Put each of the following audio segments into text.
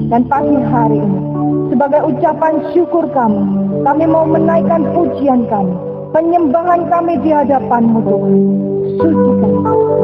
Dan pagi hari ini, sebagai ucapan syukur kami mau menaikkan pujian kami, penyembahan kami di hadapan-Mu Tuhan. Sucikan,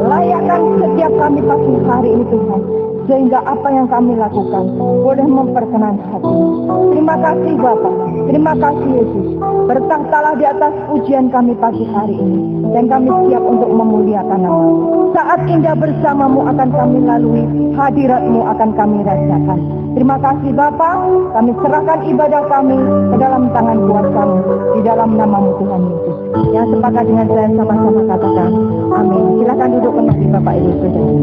layakkan setiap kami pagi hari ini Tuhan, sehingga apa yang kami lakukan boleh memperkenan hati-Mu. Terima kasih Bapa, terima kasih Yesus. Bertahtalah di atas pujian kami pagi hari ini, dan kami siap untuk memuliakan nama-Mu. Saat indah bersama-Mu akan kami lalui, hadirat-Mu akan kami rasakan. Terima kasih Bapa, kami serahkan ibadah kami ke dalam tangan kuasa-Mu, di dalam nama-Mu Tuhan Yesus. Yang sepakat dengan saya sama-sama katakan amin. Silakan duduk kembali Bapak Ibu Saudara.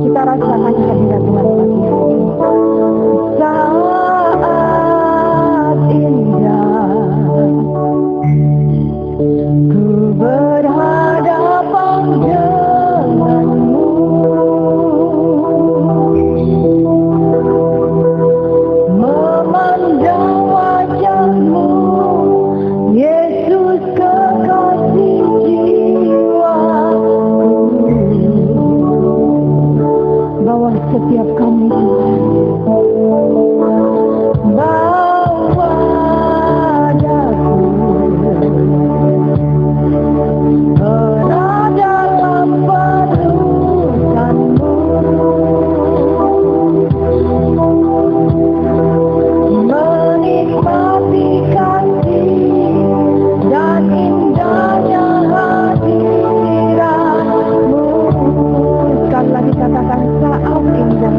Kita rasakan hadirat Tuhan pagi hari ini. Saat indah ku berhadapan denganmu, memandang wajahmu, Yesus kekasih jiwaku. Bawa setiap kami Tuhan, bawa daku berada dalam pelukan-Mu, menikmati kasih dan indahnya hadirat-Mu. Sekali lagi katakan saat indah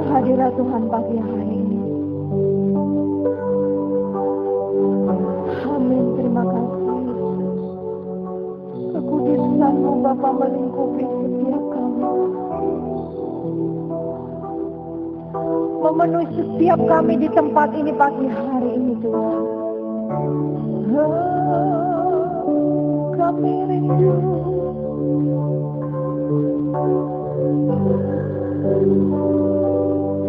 hadirat Tuhan pagi hari ini. Amin, terima kasih. Kekudusan-Mu Bapa melingkupi setiap kami, memenuhi setiap kami di tempat ini pagi hari ini Tuhan. Kami rindu.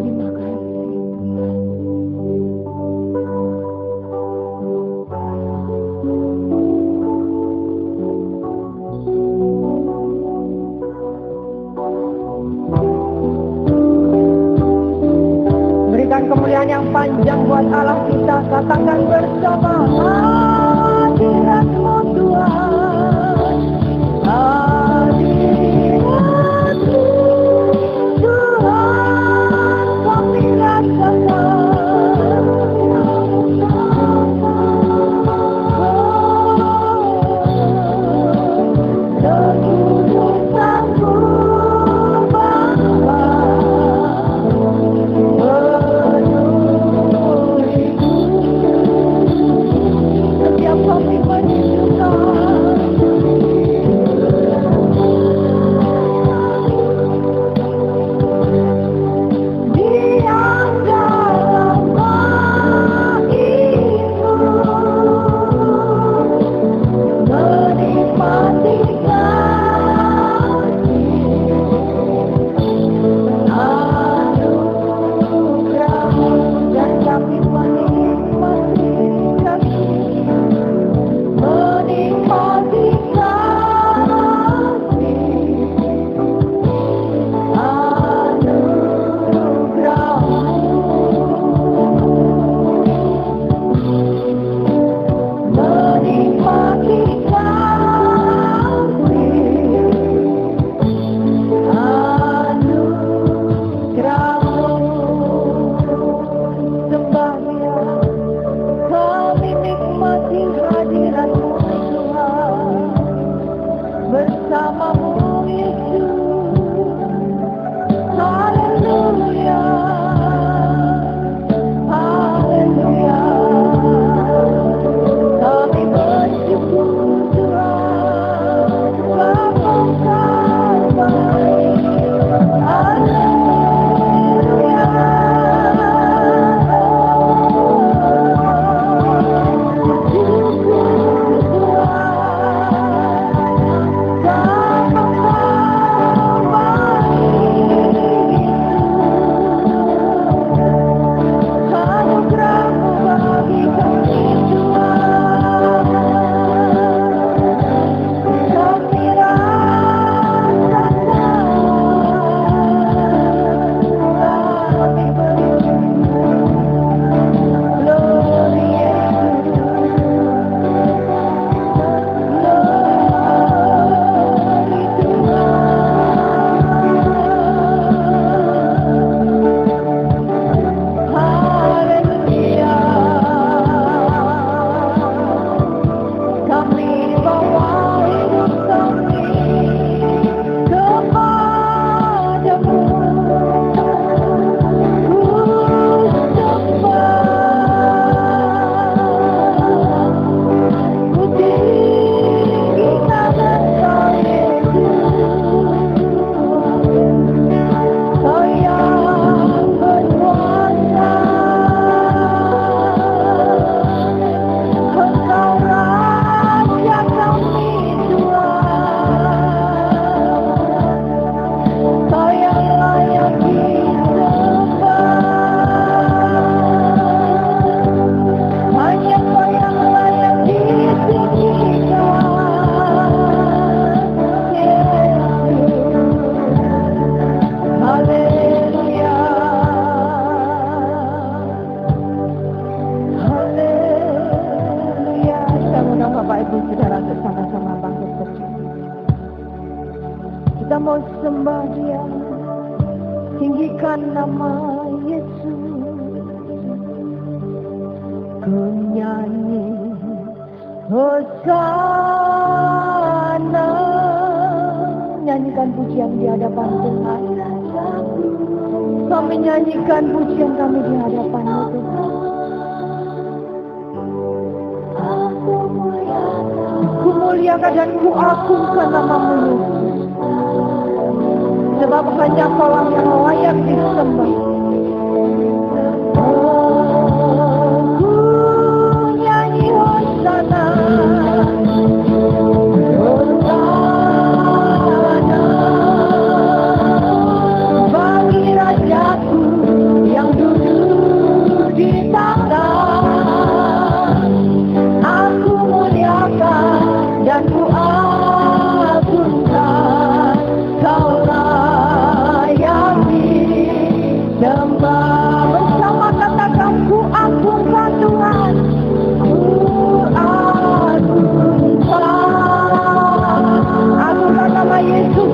Terima kasih. Berikan kemuliaan yang panjang buat Allah kita. Katakan bersama, hadirat-Mu Tuhan, hadirat-Mu Tuhan, kami rasakan. Kekudusan-Mu Bapa, setiap kami menyenangkan. Diam dalam bagimu, menikmati kasih anugerah-Mu, dan kami menikmati kasih, menikmati kasih anugerah-Mu, menikmati kasih anugerah-Mu. Sembah Dia, kami nikmati hadirat-Mu Tuhan, bersama-Mu Yesus. Haleluya, haleluya. Kami bersyukur Tuhan, Bapa terbaik. Haleluya. Syukur Tuhan, Bapa terbaik. Anugerah-Mu bagi kami Tuhan, kami rasakan. Kami beri glory Yesus, glory Tuhan. Haleluya. Kami bawa hidup kami kepadamu. Ku sembah, ku tinggikan Engkau Yesus. Kau yang berkuasa, Engkau Raja kami Tuhan. Kau yang layak disembah, hanya Kau yang layak ditinggikan, Yesus. Haleluya, haleluya. Kita undang Bapak Ibu Saudara untuk sama-sama bangkit berdiri. Kita mau sembah Dia, tinggikan nama Yesus. Ku nyanyi Hosana, nyanyikan pujian di hadapan Tuhan. Kami nyanyikan pujian kami di hadapan-Mu Tuhan. Ku muliakan dan ku agungkan nama-Mu Yesus. Sebab hanya Kaulah yang layak disembah. Ku nyanyi Hosana, Hosana bagi Rajaku yang duduk di tahta. Aku muliakan dan ku agungkan, Kau layak disembah. Bersama katakan ku agungkan Tuhan, ku agungkan. Agungkan nama Yesus.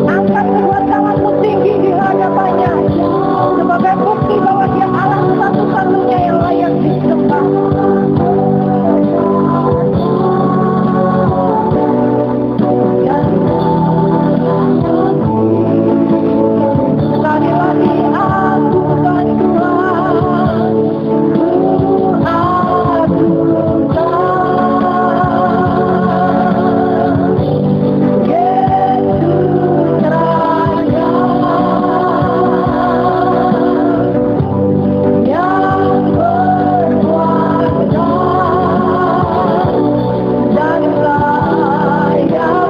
Angkat kedua tanganmu tinggi di hadapannya sebagai bukti bahwa Dia Allah satu-satunya yang layak disembah. Sekali lagi agungkan Tuhan, ku agungkan Yesus Raja yang berkuasa dan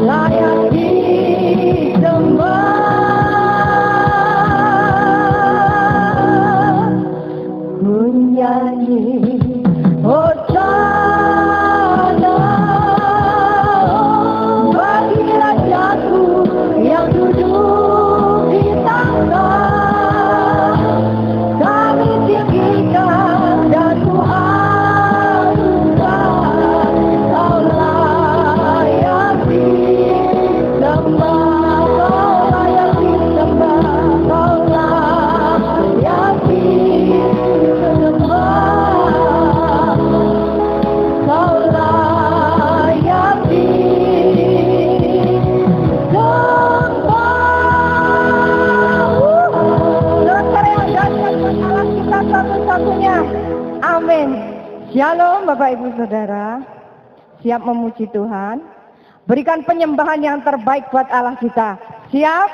layak disembah. Menyanyi Hosana bagi Rajaku yang duduk di tahta. Kami tinggikan dan ku agungkan, Kau layak disembah. Kau layak disembah, Kau layak disembah, Kau layak disembah. Saudara yang dahsyat, Allah kita satu-satunya. Amin. Shalom Bapak Ibu Saudara. Siap memuji Tuhan. Berikan penyembahan yang terbaik buat Allah kita. Siap?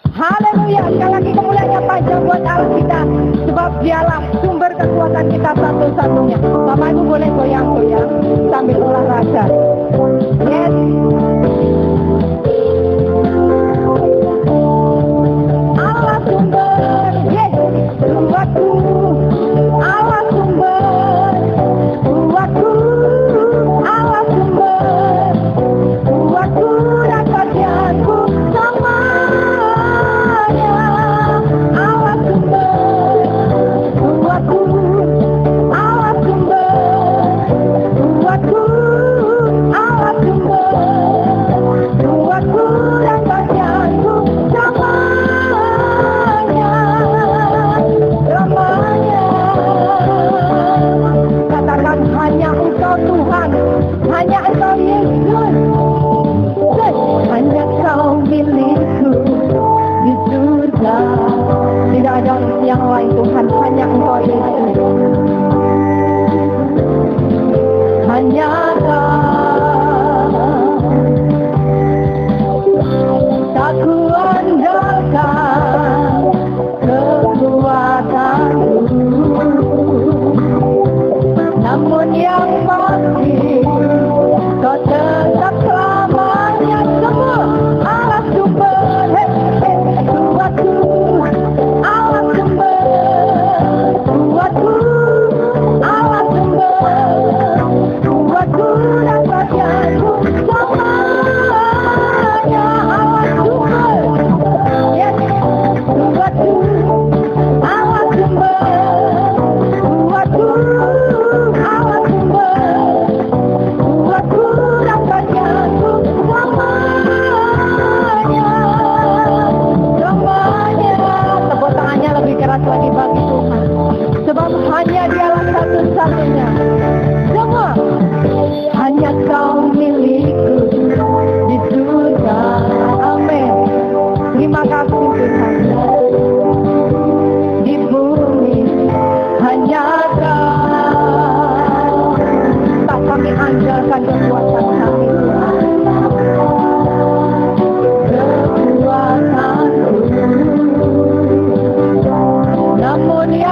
Haleluya. Sekali lagi kemuliaannya panjang buat Allah kita. Sebab Dialah sumber kekuatan kita satu-satunya. Bapak Ibu boleh goyang-goyang sambil olahraga. Yes. Allah sumber, yes, buatku. Allah sumber, buatku. Allah sumber, buatku dan kerjaanku semuanya. Allah sumber,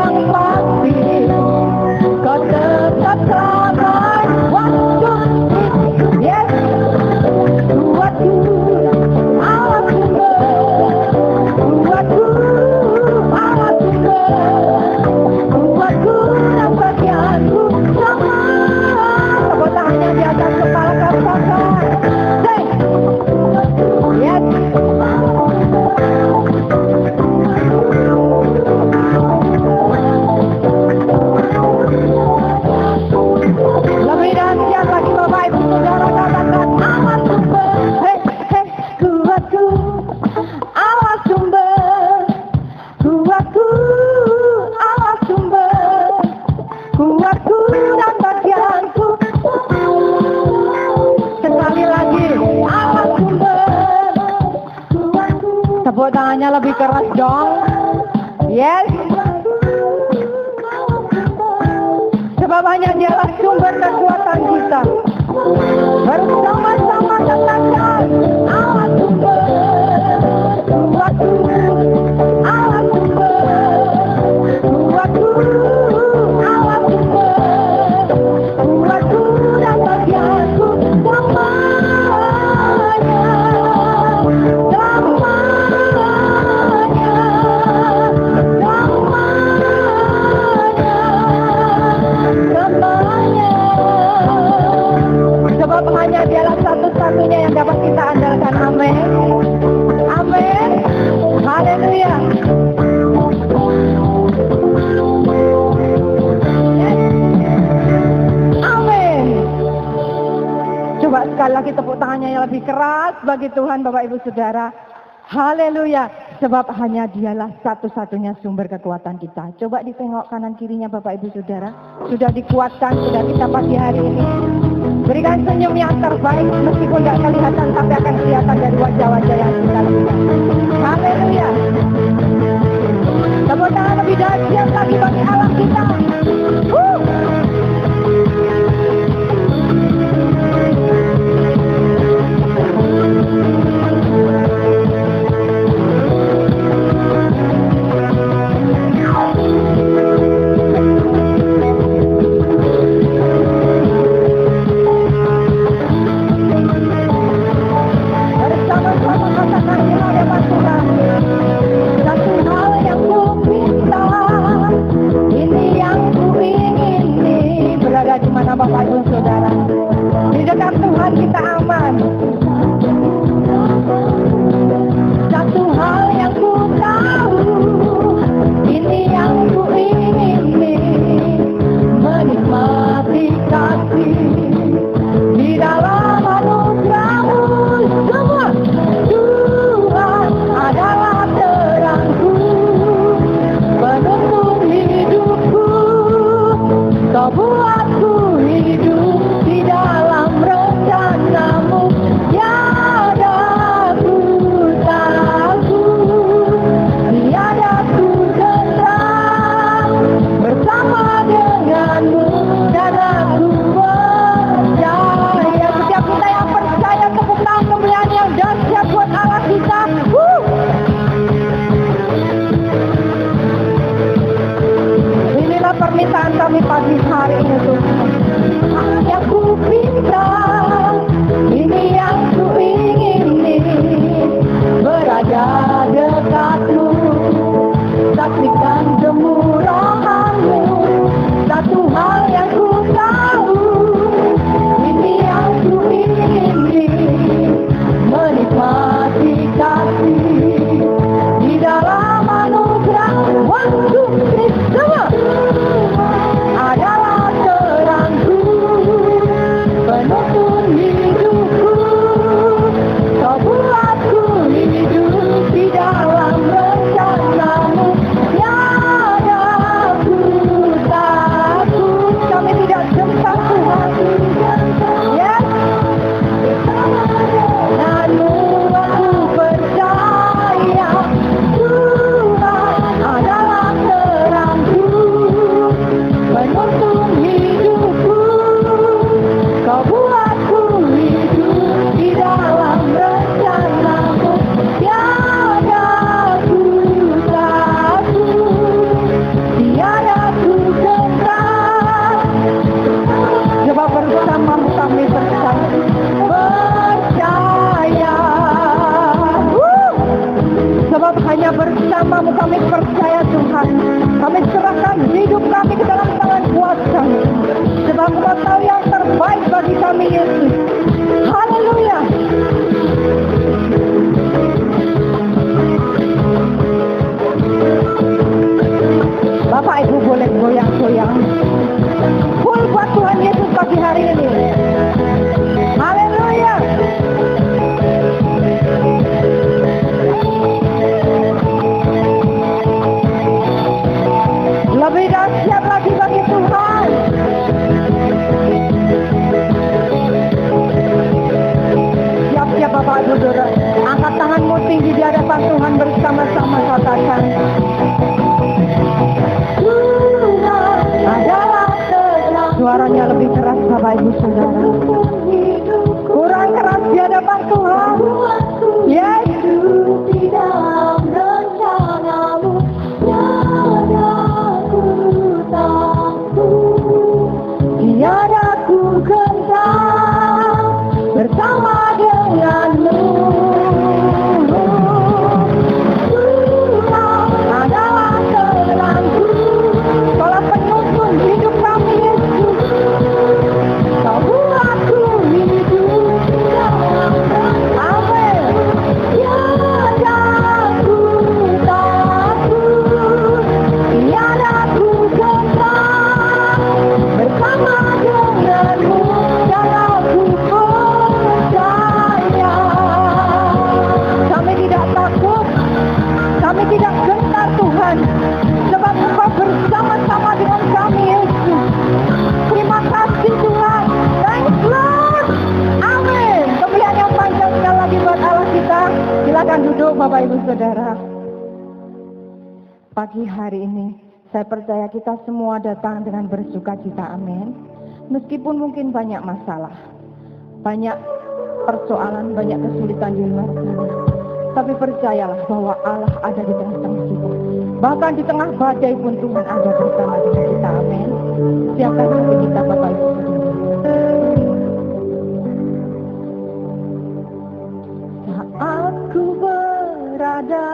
yang pasti, kau tetap selamat waktu. Yes, kuatku Allah sumber, kuatku Allah sumber, kuatku dan bagianku sama. Tepuk tangannya di atas kepala katakan, say, yes. Lebih dahsyat lagi Bapak Ibu Saudara, katakan Allah sumber, hey, hey, kuatku Allah sumber, kuatku Allah sumber, kuatku dan bagianku. Sekali lagi Allah sumber, kuatku. Tepuk tangannya lebih keras dong. Yes. Sebab hanya Dialah sumber kekuatan kita. Bersama-sama katakan Allah sumber, kuatku Allah sumber, kuatku Allah sumber, kuatku dan bagianku selamanya, selamanya, selamanya. Sebab hanya Dialah satu-satunya yang dapat kita andalkan. Amin. Amin. Haleluya. Amin. Coba sekali lagi tepuk tangannya yang lebih keras bagi Tuhan, Bapak Ibu Saudara. Haleluya. Sebab hanya Dialah satu-satunya sumber kekuatan kita. Coba ditengok kanan kirinya Bapak Ibu Saudara. Sudah dikuatkan, sudah kita pagi hari ini. Berikan senyum yang terbaik, meskipun tidak kelihatan, tapi akan kelihatan dari wajah-wajah yang kita lihat. Haleluya. Tepuk tangan lebih dahsyat lagi bagi Allah kita. Bersama-sama katakan di hadapan Tuhan, satu hal yang ku minta, ini yang ku ingini. Berada di mana Bapak Ibu Saudara? Di dekat Tuhan kita aman. Satu hal yang ku tahu, ini yang ku ingini, menikmati kasih di dalam anugerah-Mu semua. Tuhan adalah terangku, penuntun hidupku, Kau buatku hidup di dalam rencana-Mu. Tiada ku takut, tiada ku tentram, bersama dengan-Mu dan aku percaya. Setiap kita yang percaya, tepuk tangan kemuliaan yang dahsyat buat Allah kita. Inilah permintaan kami pagi hari ini Tuhan. Yang ku minta, ini yang ku ingini, berada dekat-Mu, saksikan kemurahan-Mu. Satu hal yang ku tahu, ini yang ku ingini, menikmati kasih di dalam anugerah waktu Kristus adalah terangku, penuntun hidupku, boleh goyang-goyang. Full buat Tuhan Yesus pagi hari ini. Haleluya. Lebih dahsyat lagi bagi Tuhan. Siap-siap Bapak Ibu Saudara, angkat tanganmu tinggi di hadapan Tuhan bersama-sama katakan. Adalah terang. Suaranya lebih keras Bapak Ibu Saudara. Kurang keras di hadapan Tuhan. Yes. Di dalam rencanamu, tiada ku takut, tiada ku gentar bersama denganmu. Tuhan adalah terangku, Kaulah penuntun hidup kami Yesus. Kau buatku hidup dalam amin. Tiada ku takut, tiada ku gentar bersama denganmu, dan aku percaya. Kami tidak takut, kami tidak gentar Tuhan, sebab Engkau bersama-sama dengan kami Yesus. Terima kasih Tuhan. Thanks Lord. Amin. Kemuliaan yang panjang sekali lagi buat Allah kita. Silakan duduk Bapak Ibu Saudara. Pagi hari ini saya percaya kita semua datang dengan bersukacita. Amin. Meskipun mungkin banyak masalah, banyak persoalan, banyak kesulitan di luar sana, tapi percayalah bahwa Allah ada di tengah-tengah kita. Bahkan di tengah badai pun Tuhan ada bersama dengan kita. Amin. Siapkan hati kita Bapak Ibu Saudara. Saat ku berada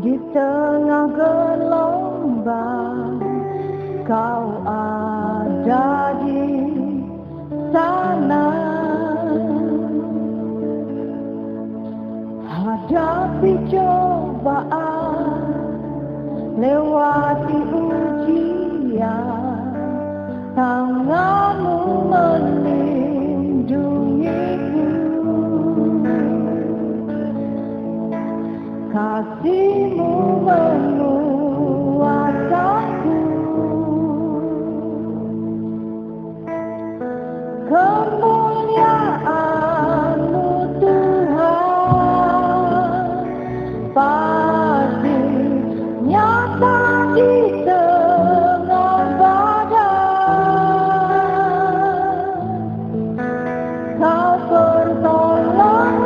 di tengah gelombang, Kau ada di sana. Hadapi cobaan, lewati ujian, tanganmu melindungiku, kasihmu menguatku. Kemuliaan-Mu Tuhan pasti nyata di tengah badai. Kau pertolongan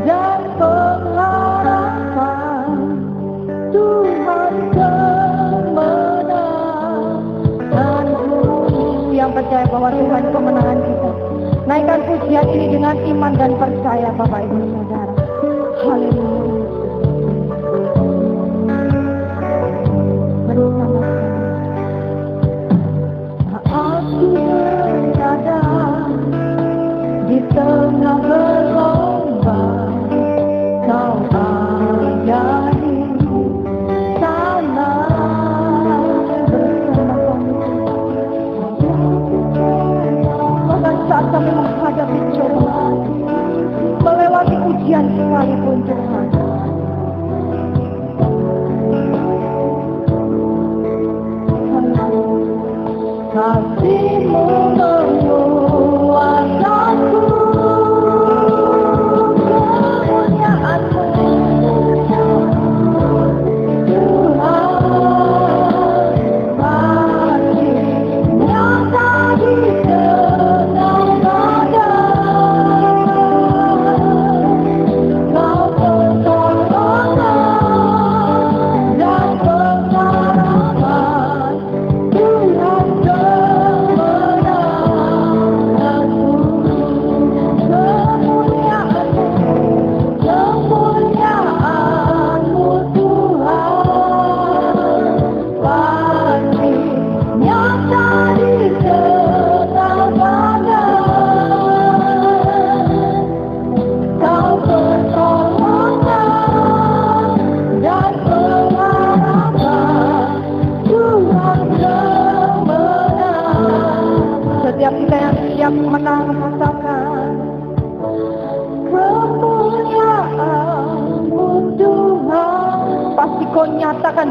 dan pengharapan, Tuhan kemenanganku. Yang percaya bahwa Tuhan kemenangan kita, naikkan pujian ini dengan iman dan percaya Bapak Ibu Saudara. Haleluya. Aku berada di tengah gelombang, Kau ada di sana bersama kami. Bahkan saat kami menghadapi cobaan, melewati ujian sekalipun Tuhan, kasih-Mu menguatku, kemuliaan-Mu Tuhan pasti nyata di tengah badai. Kau pertolongan dan pengharapan, Tuhan kemenanganku.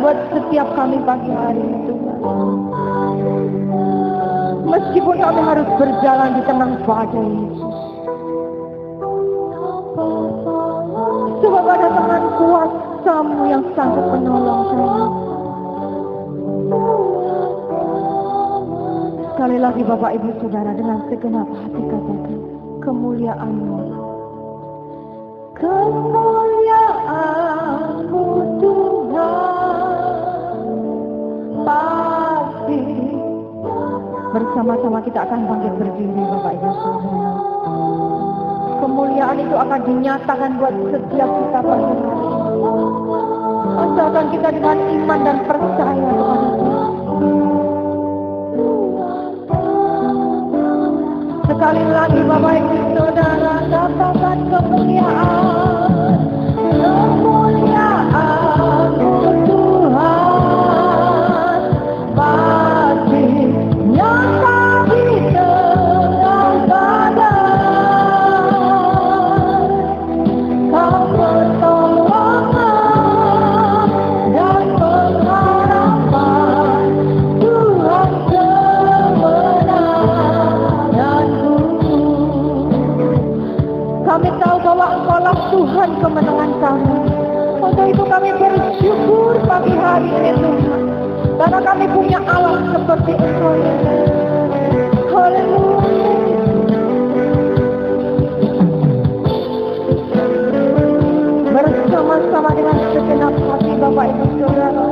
buat setiap kami pagi hari ini Tuhan. Meskipun kami harus berjalan di tengah badai Yesus, sebab ada tangan kuasa-Mu yang sanggup menolong kami. Sekali lagi Bapak Ibu Saudara, dengan segenap hati katakan, kemuliaan-Mu. Kemuliaan-Mu Tuhan, pasti. Bersama-sama kita akan bangkit berdiri Bapak Ibu Saudara. Kemuliaan itu akan dinyatakan buat setiap kita pada hari ini. Asalkan kita dengan iman dan percaya kepada Tuhan. Sekali lagi Bapak Ibu Saudara, katakan kemuliaan, kemuliaan-Mu Tuhan, pasti nyata di tengah badai. Kau pertolongan dan pengharapan, Tuhan kemenanganku. Kami tahu bahwa Engkaulah Tuhan kemenangan kami. Untuk itu kami bersyukur pagi hari ini Tuhan, karena kami punya Allah seperti Engkau. Haleluya. Bersama-sama dengan segenap hati Bapak Ibu Saudara,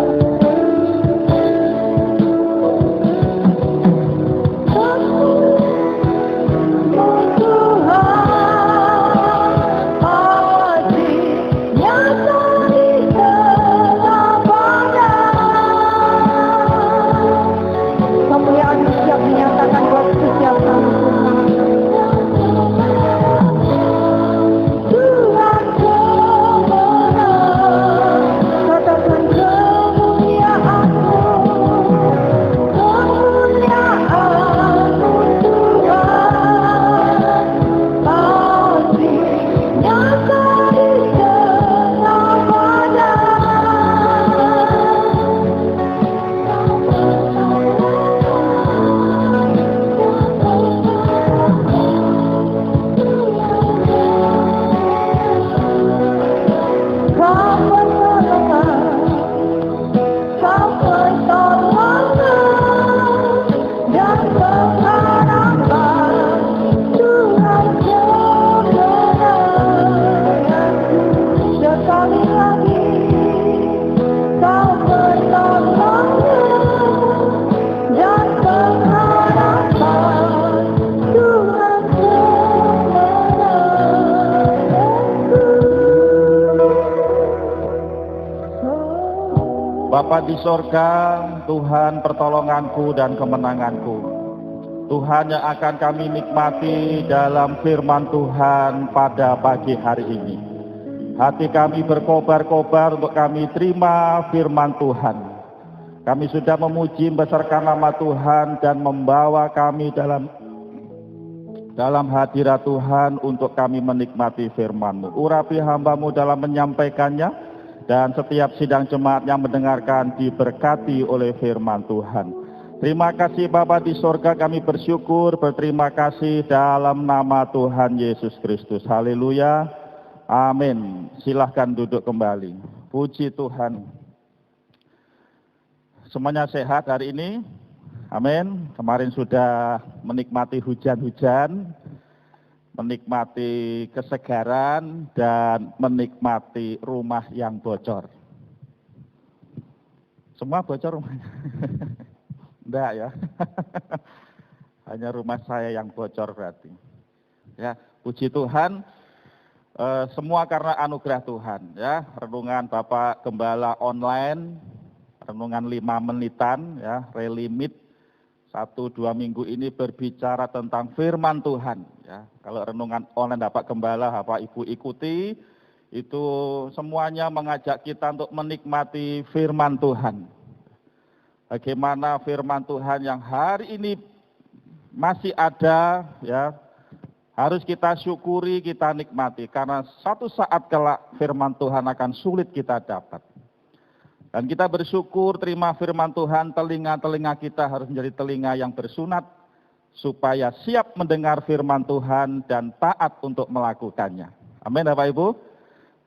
Bapa di sorga, Tuhan pertolonganku dan kemenanganku. Tuhan yang akan kami nikmati dalam firman Tuhan pada pagi hari ini. Hati kami berkobar-kobar untuk kami terima firman Tuhan. Kami sudah memuji membesarkan nama Tuhan dan membawa kami dalam hadirat Tuhan untuk kami menikmati firman-Mu. Urapi hamba-Mu dalam menyampaikannya, dan setiap sidang jemaat yang mendengarkan diberkati oleh firman Tuhan. Terima kasih Bapa di sorga, kami bersyukur, berterima kasih dalam nama Tuhan Yesus Kristus. Haleluya, amin. Silahkan duduk kembali. Puji Tuhan. Semuanya sehat hari ini? Amin. Kemarin sudah menikmati hujan-hujan, menikmati kesegaran, dan menikmati rumah yang bocor. Semua bocor rumahnya? Enggak ya. Hanya rumah saya yang bocor berarti. Ya, puji Tuhan. Semua karena anugerah Tuhan. Ya, renungan Bapak Gembala online, renungan 5 menitan, ya, relimit 1-2 minggu ini berbicara tentang firman Tuhan. Ya, kalau renungan online Bapak Gembala, Bapak Ibu ikuti, itu semuanya mengajak kita untuk menikmati firman Tuhan. Bagaimana firman Tuhan yang hari ini masih ada, ya, harus kita syukuri, kita nikmati, karena satu saat kelak firman Tuhan akan sulit kita dapat. Dan kita bersyukur terima firman Tuhan, telinga-telinga kita harus menjadi telinga yang bersunat, supaya siap mendengar firman Tuhan dan taat untuk melakukannya. Amin Bapak Ibu.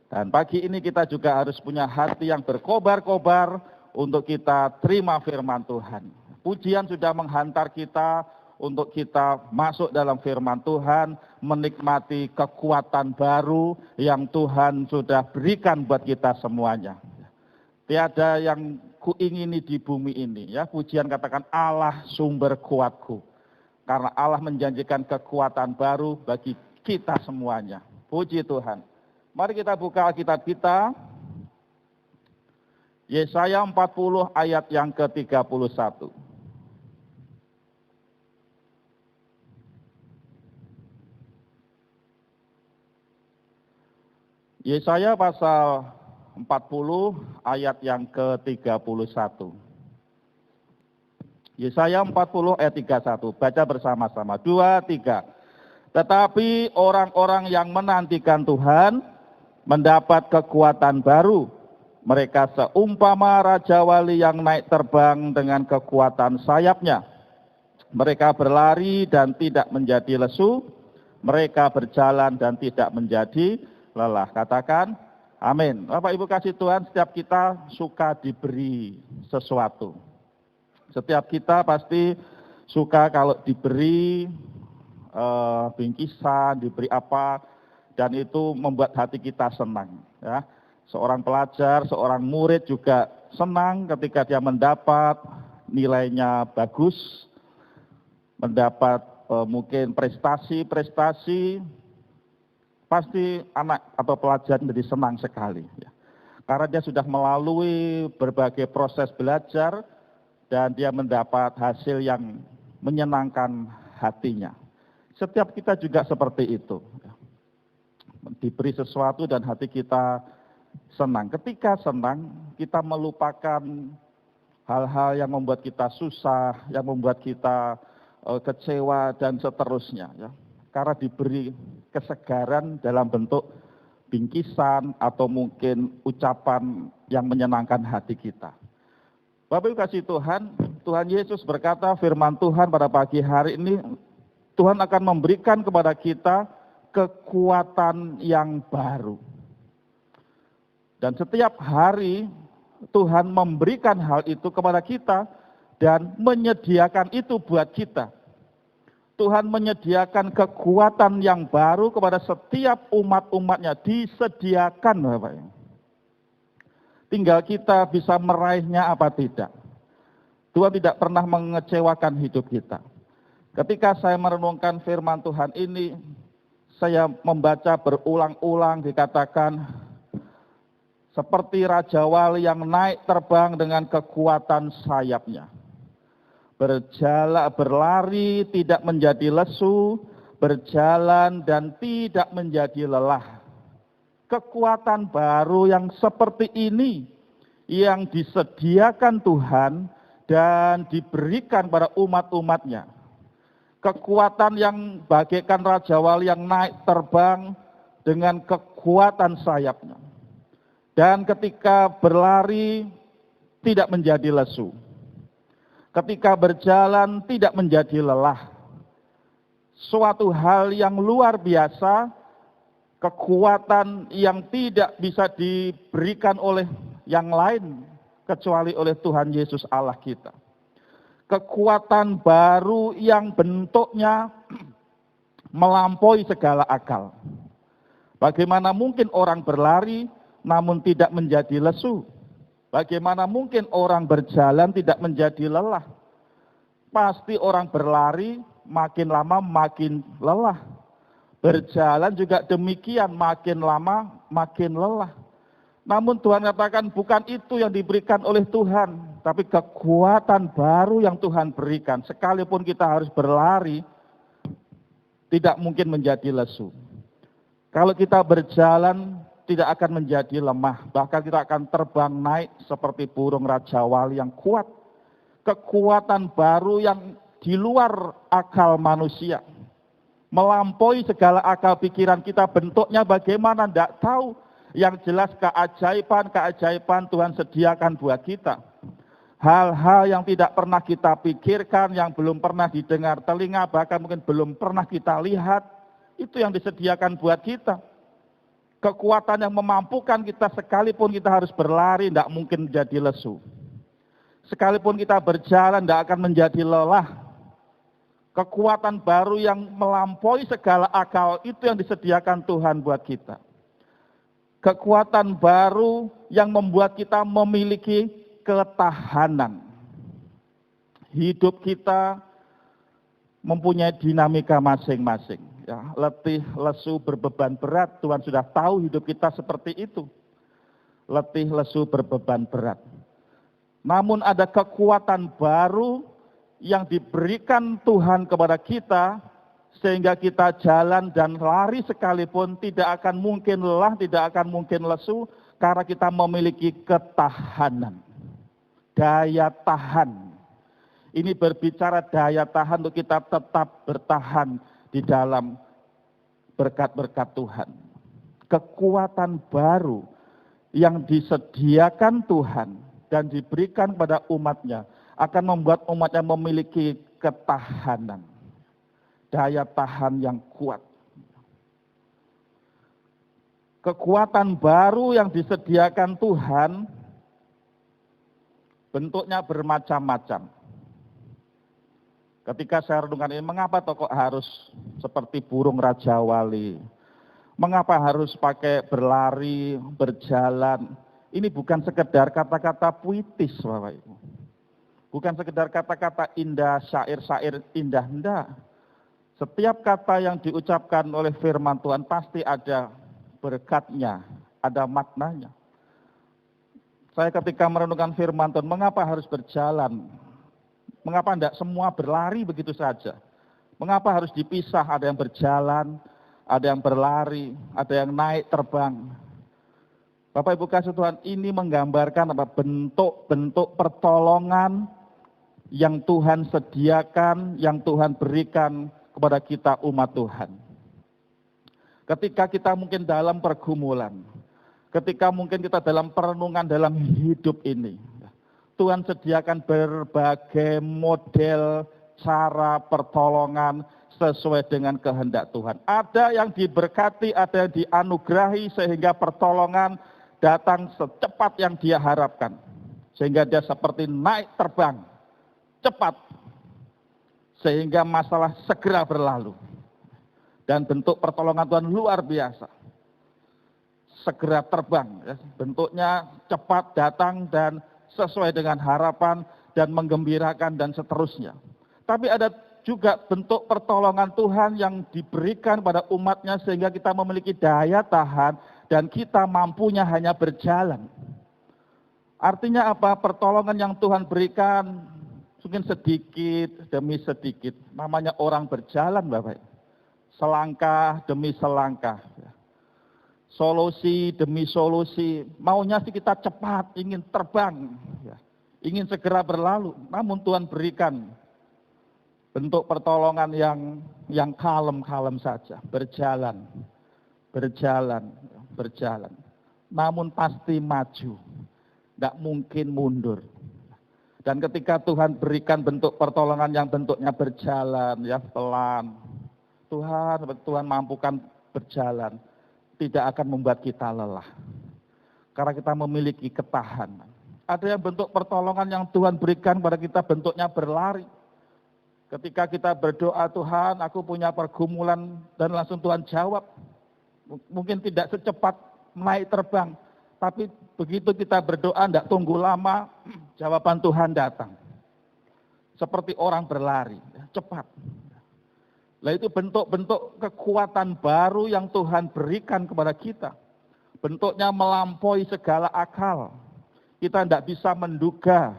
Dan pagi ini kita juga harus punya hati yang berkobar-kobar untuk kita terima firman Tuhan. Pujian sudah menghantar kita untuk kita masuk dalam firman Tuhan, menikmati kekuatan baru yang Tuhan sudah berikan buat kita semuanya. Tiada yang kuingini di bumi ini, ya. Pujian katakan Allah sumber kuatku. Karena Allah menjanjikan kekuatan baru bagi kita semuanya. Puji Tuhan. Mari kita buka Alkitab kita. Yesaya 40 ayat yang ke-31. Yesaya pasal 40 ayat yang ke-31. Yesaya 40 ayat 31. Baca bersama-sama. 2, 3. Tetapi orang-orang yang menantikan Tuhan mendapat kekuatan baru. Mereka seumpama Raja Wali yang naik terbang dengan kekuatan sayapnya. Mereka berlari dan tidak menjadi lesu. Mereka berjalan dan tidak menjadi lelah. Katakan amin. Bapak Ibu kasih Tuhan, setiap kita suka diberi sesuatu. Setiap kita pasti suka kalau diberi bingkisan, diberi apa, dan itu membuat hati kita senang. Ya. Seorang pelajar, seorang murid juga senang ketika dia mendapat nilainya bagus, mendapat mungkin prestasi, pasti anak atau pelajar menjadi senang sekali. Ya. Karena dia sudah melalui berbagai proses belajar, dan dia mendapat hasil yang menyenangkan hatinya. Setiap kita juga seperti itu. Diberi sesuatu dan hati kita senang. Ketika senang, kita melupakan hal-hal yang membuat kita susah, yang membuat kita kecewa dan seterusnya. Ya. Karena diberi kesegaran dalam bentuk bingkisan atau mungkin ucapan yang menyenangkan hati kita. Bapak Ibu kasih Tuhan, Tuhan Yesus berkata firman Tuhan pada pagi hari ini, Tuhan akan memberikan kepada kita kekuatan yang baru. Dan setiap hari Tuhan memberikan hal itu kepada kita dan menyediakan itu buat kita. Tuhan menyediakan kekuatan yang baru kepada setiap umat-umatnya, disediakan Bapak. Tinggal kita bisa meraihnya apa tidak. Tuhan tidak pernah mengecewakan hidup kita. Ketika saya merenungkan firman Tuhan ini, saya membaca berulang-ulang dikatakan, seperti Raja Wali yang naik terbang dengan kekuatan sayapnya. Berlari tidak menjadi lesu, berjalan dan tidak menjadi lelah. Kekuatan baru yang seperti ini yang disediakan Tuhan dan diberikan pada umat-umatnya. Kekuatan yang bagaikan Raja Wali yang naik terbang dengan kekuatan sayapnya. Dan ketika berlari tidak menjadi lesu. Ketika berjalan tidak menjadi lelah. Suatu hal yang luar biasa, kekuatan yang tidak bisa diberikan oleh yang lain kecuali oleh Tuhan Yesus Allah kita. Kekuatan baru yang bentuknya melampaui segala akal. Bagaimana mungkin orang berlari namun tidak menjadi lesu? Bagaimana mungkin orang berjalan tidak menjadi lelah? Pasti orang berlari makin lama makin lelah. Berjalan juga demikian, makin lama makin lelah. Namun Tuhan katakan bukan itu yang diberikan oleh Tuhan, tapi kekuatan baru yang Tuhan berikan. Sekalipun kita harus berlari, tidak mungkin menjadi lesu. Kalau kita berjalan, tidak akan menjadi lemah. Bahkan kita akan terbang naik seperti burung Raja Wali yang kuat. Kekuatan baru yang di luar akal manusia. Melampaui segala akal pikiran kita, bentuknya bagaimana, tidak tahu. Yang jelas keajaiban-keajaiban Tuhan sediakan buat kita. Hal-hal yang tidak pernah kita pikirkan, yang belum pernah didengar telinga, bahkan mungkin belum pernah kita lihat, itu yang disediakan buat kita. Kekuatan yang memampukan kita sekalipun kita harus berlari, tidak mungkin menjadi lesu. Sekalipun kita berjalan, tidak akan menjadi lelah. Kekuatan baru yang melampaui segala akal, itu yang disediakan Tuhan buat kita. Kekuatan baru yang membuat kita memiliki ketahanan. Hidup kita mempunyai dinamika masing-masing. Ya, letih, lesu, berbeban berat, Tuhan sudah tahu hidup kita seperti itu. Letih, lesu, berbeban berat. Namun ada kekuatan baru yang diberikan Tuhan kepada kita, sehingga kita jalan dan lari sekalipun tidak akan mungkin lelah, tidak akan mungkin lesu, karena kita memiliki ketahanan. Daya tahan. Ini berbicara daya tahan untuk kita tetap bertahan di dalam berkat-berkat Tuhan. Kekuatan baru yang disediakan Tuhan dan diberikan kepada umatnya akan membuat umatnya memiliki ketahanan. Daya tahan yang kuat. Kekuatan baru yang disediakan Tuhan bentuknya bermacam-macam. Ketika saya renungkan ini, mengapa kok harus seperti burung Raja Wali? Mengapa harus pakai berlari, berjalan? Ini bukan sekedar kata-kata puitis, Bapak Ibu. Bukan sekedar kata-kata indah, syair-syair indah, enggak. Setiap kata yang diucapkan oleh firman Tuhan pasti ada berkatnya, ada maknanya. Saya ketika merenungkan firman Tuhan, mengapa harus berjalan? Mengapa tidak semua berlari begitu saja? Mengapa harus dipisah, ada yang berjalan, ada yang berlari, ada yang naik terbang? Bapak Ibu kasih Tuhan, ini menggambarkan apa? Bentuk-bentuk pertolongan yang Tuhan sediakan, yang Tuhan berikan kepada kita umat Tuhan. Ketika kita mungkin dalam pergumulan, ketika mungkin kita dalam perenungan dalam hidup ini, Tuhan sediakan berbagai model cara pertolongan sesuai dengan kehendak Tuhan. Ada yang diberkati, ada yang dianugerahi sehingga pertolongan datang secepat yang dia harapkan. Sehingga dia seperti naik terbang, cepat. Sehingga masalah segera berlalu. Dan bentuk pertolongan Tuhan luar biasa. Segera terbang, ya. Bentuknya cepat datang dan sesuai dengan harapan dan menggembirakan dan seterusnya. Tapi ada juga bentuk pertolongan Tuhan yang diberikan pada umatnya sehingga kita memiliki daya tahan dan kita mampunya hanya berjalan. Artinya apa? Pertolongan yang Tuhan berikan mungkin sedikit demi sedikit. Namanya orang berjalan, Bapak. Selangkah demi selangkah. Solusi demi solusi. Maunya sih kita cepat, ingin terbang. Ingin segera berlalu. Namun Tuhan berikan bentuk pertolongan yang kalem-kalem saja. Berjalan. Namun pasti maju. Tidak mungkin mundur. Dan ketika Tuhan berikan bentuk pertolongan yang bentuknya berjalan, ya pelan. Tuhan mampukan berjalan. Tidak akan membuat kita lelah. Karena kita memiliki ketahanan. Ada yang bentuk pertolongan yang Tuhan berikan pada kita bentuknya berlari. Ketika kita berdoa, Tuhan aku punya pergumulan, dan langsung Tuhan jawab. Mungkin tidak secepat naik terbang. Tapi begitu kita berdoa, tidak tunggu lama, jawaban Tuhan datang. Seperti orang berlari, cepat. Nah itu bentuk-bentuk kekuatan baru yang Tuhan berikan kepada kita. Bentuknya melampaui segala akal. Kita tidak bisa menduga,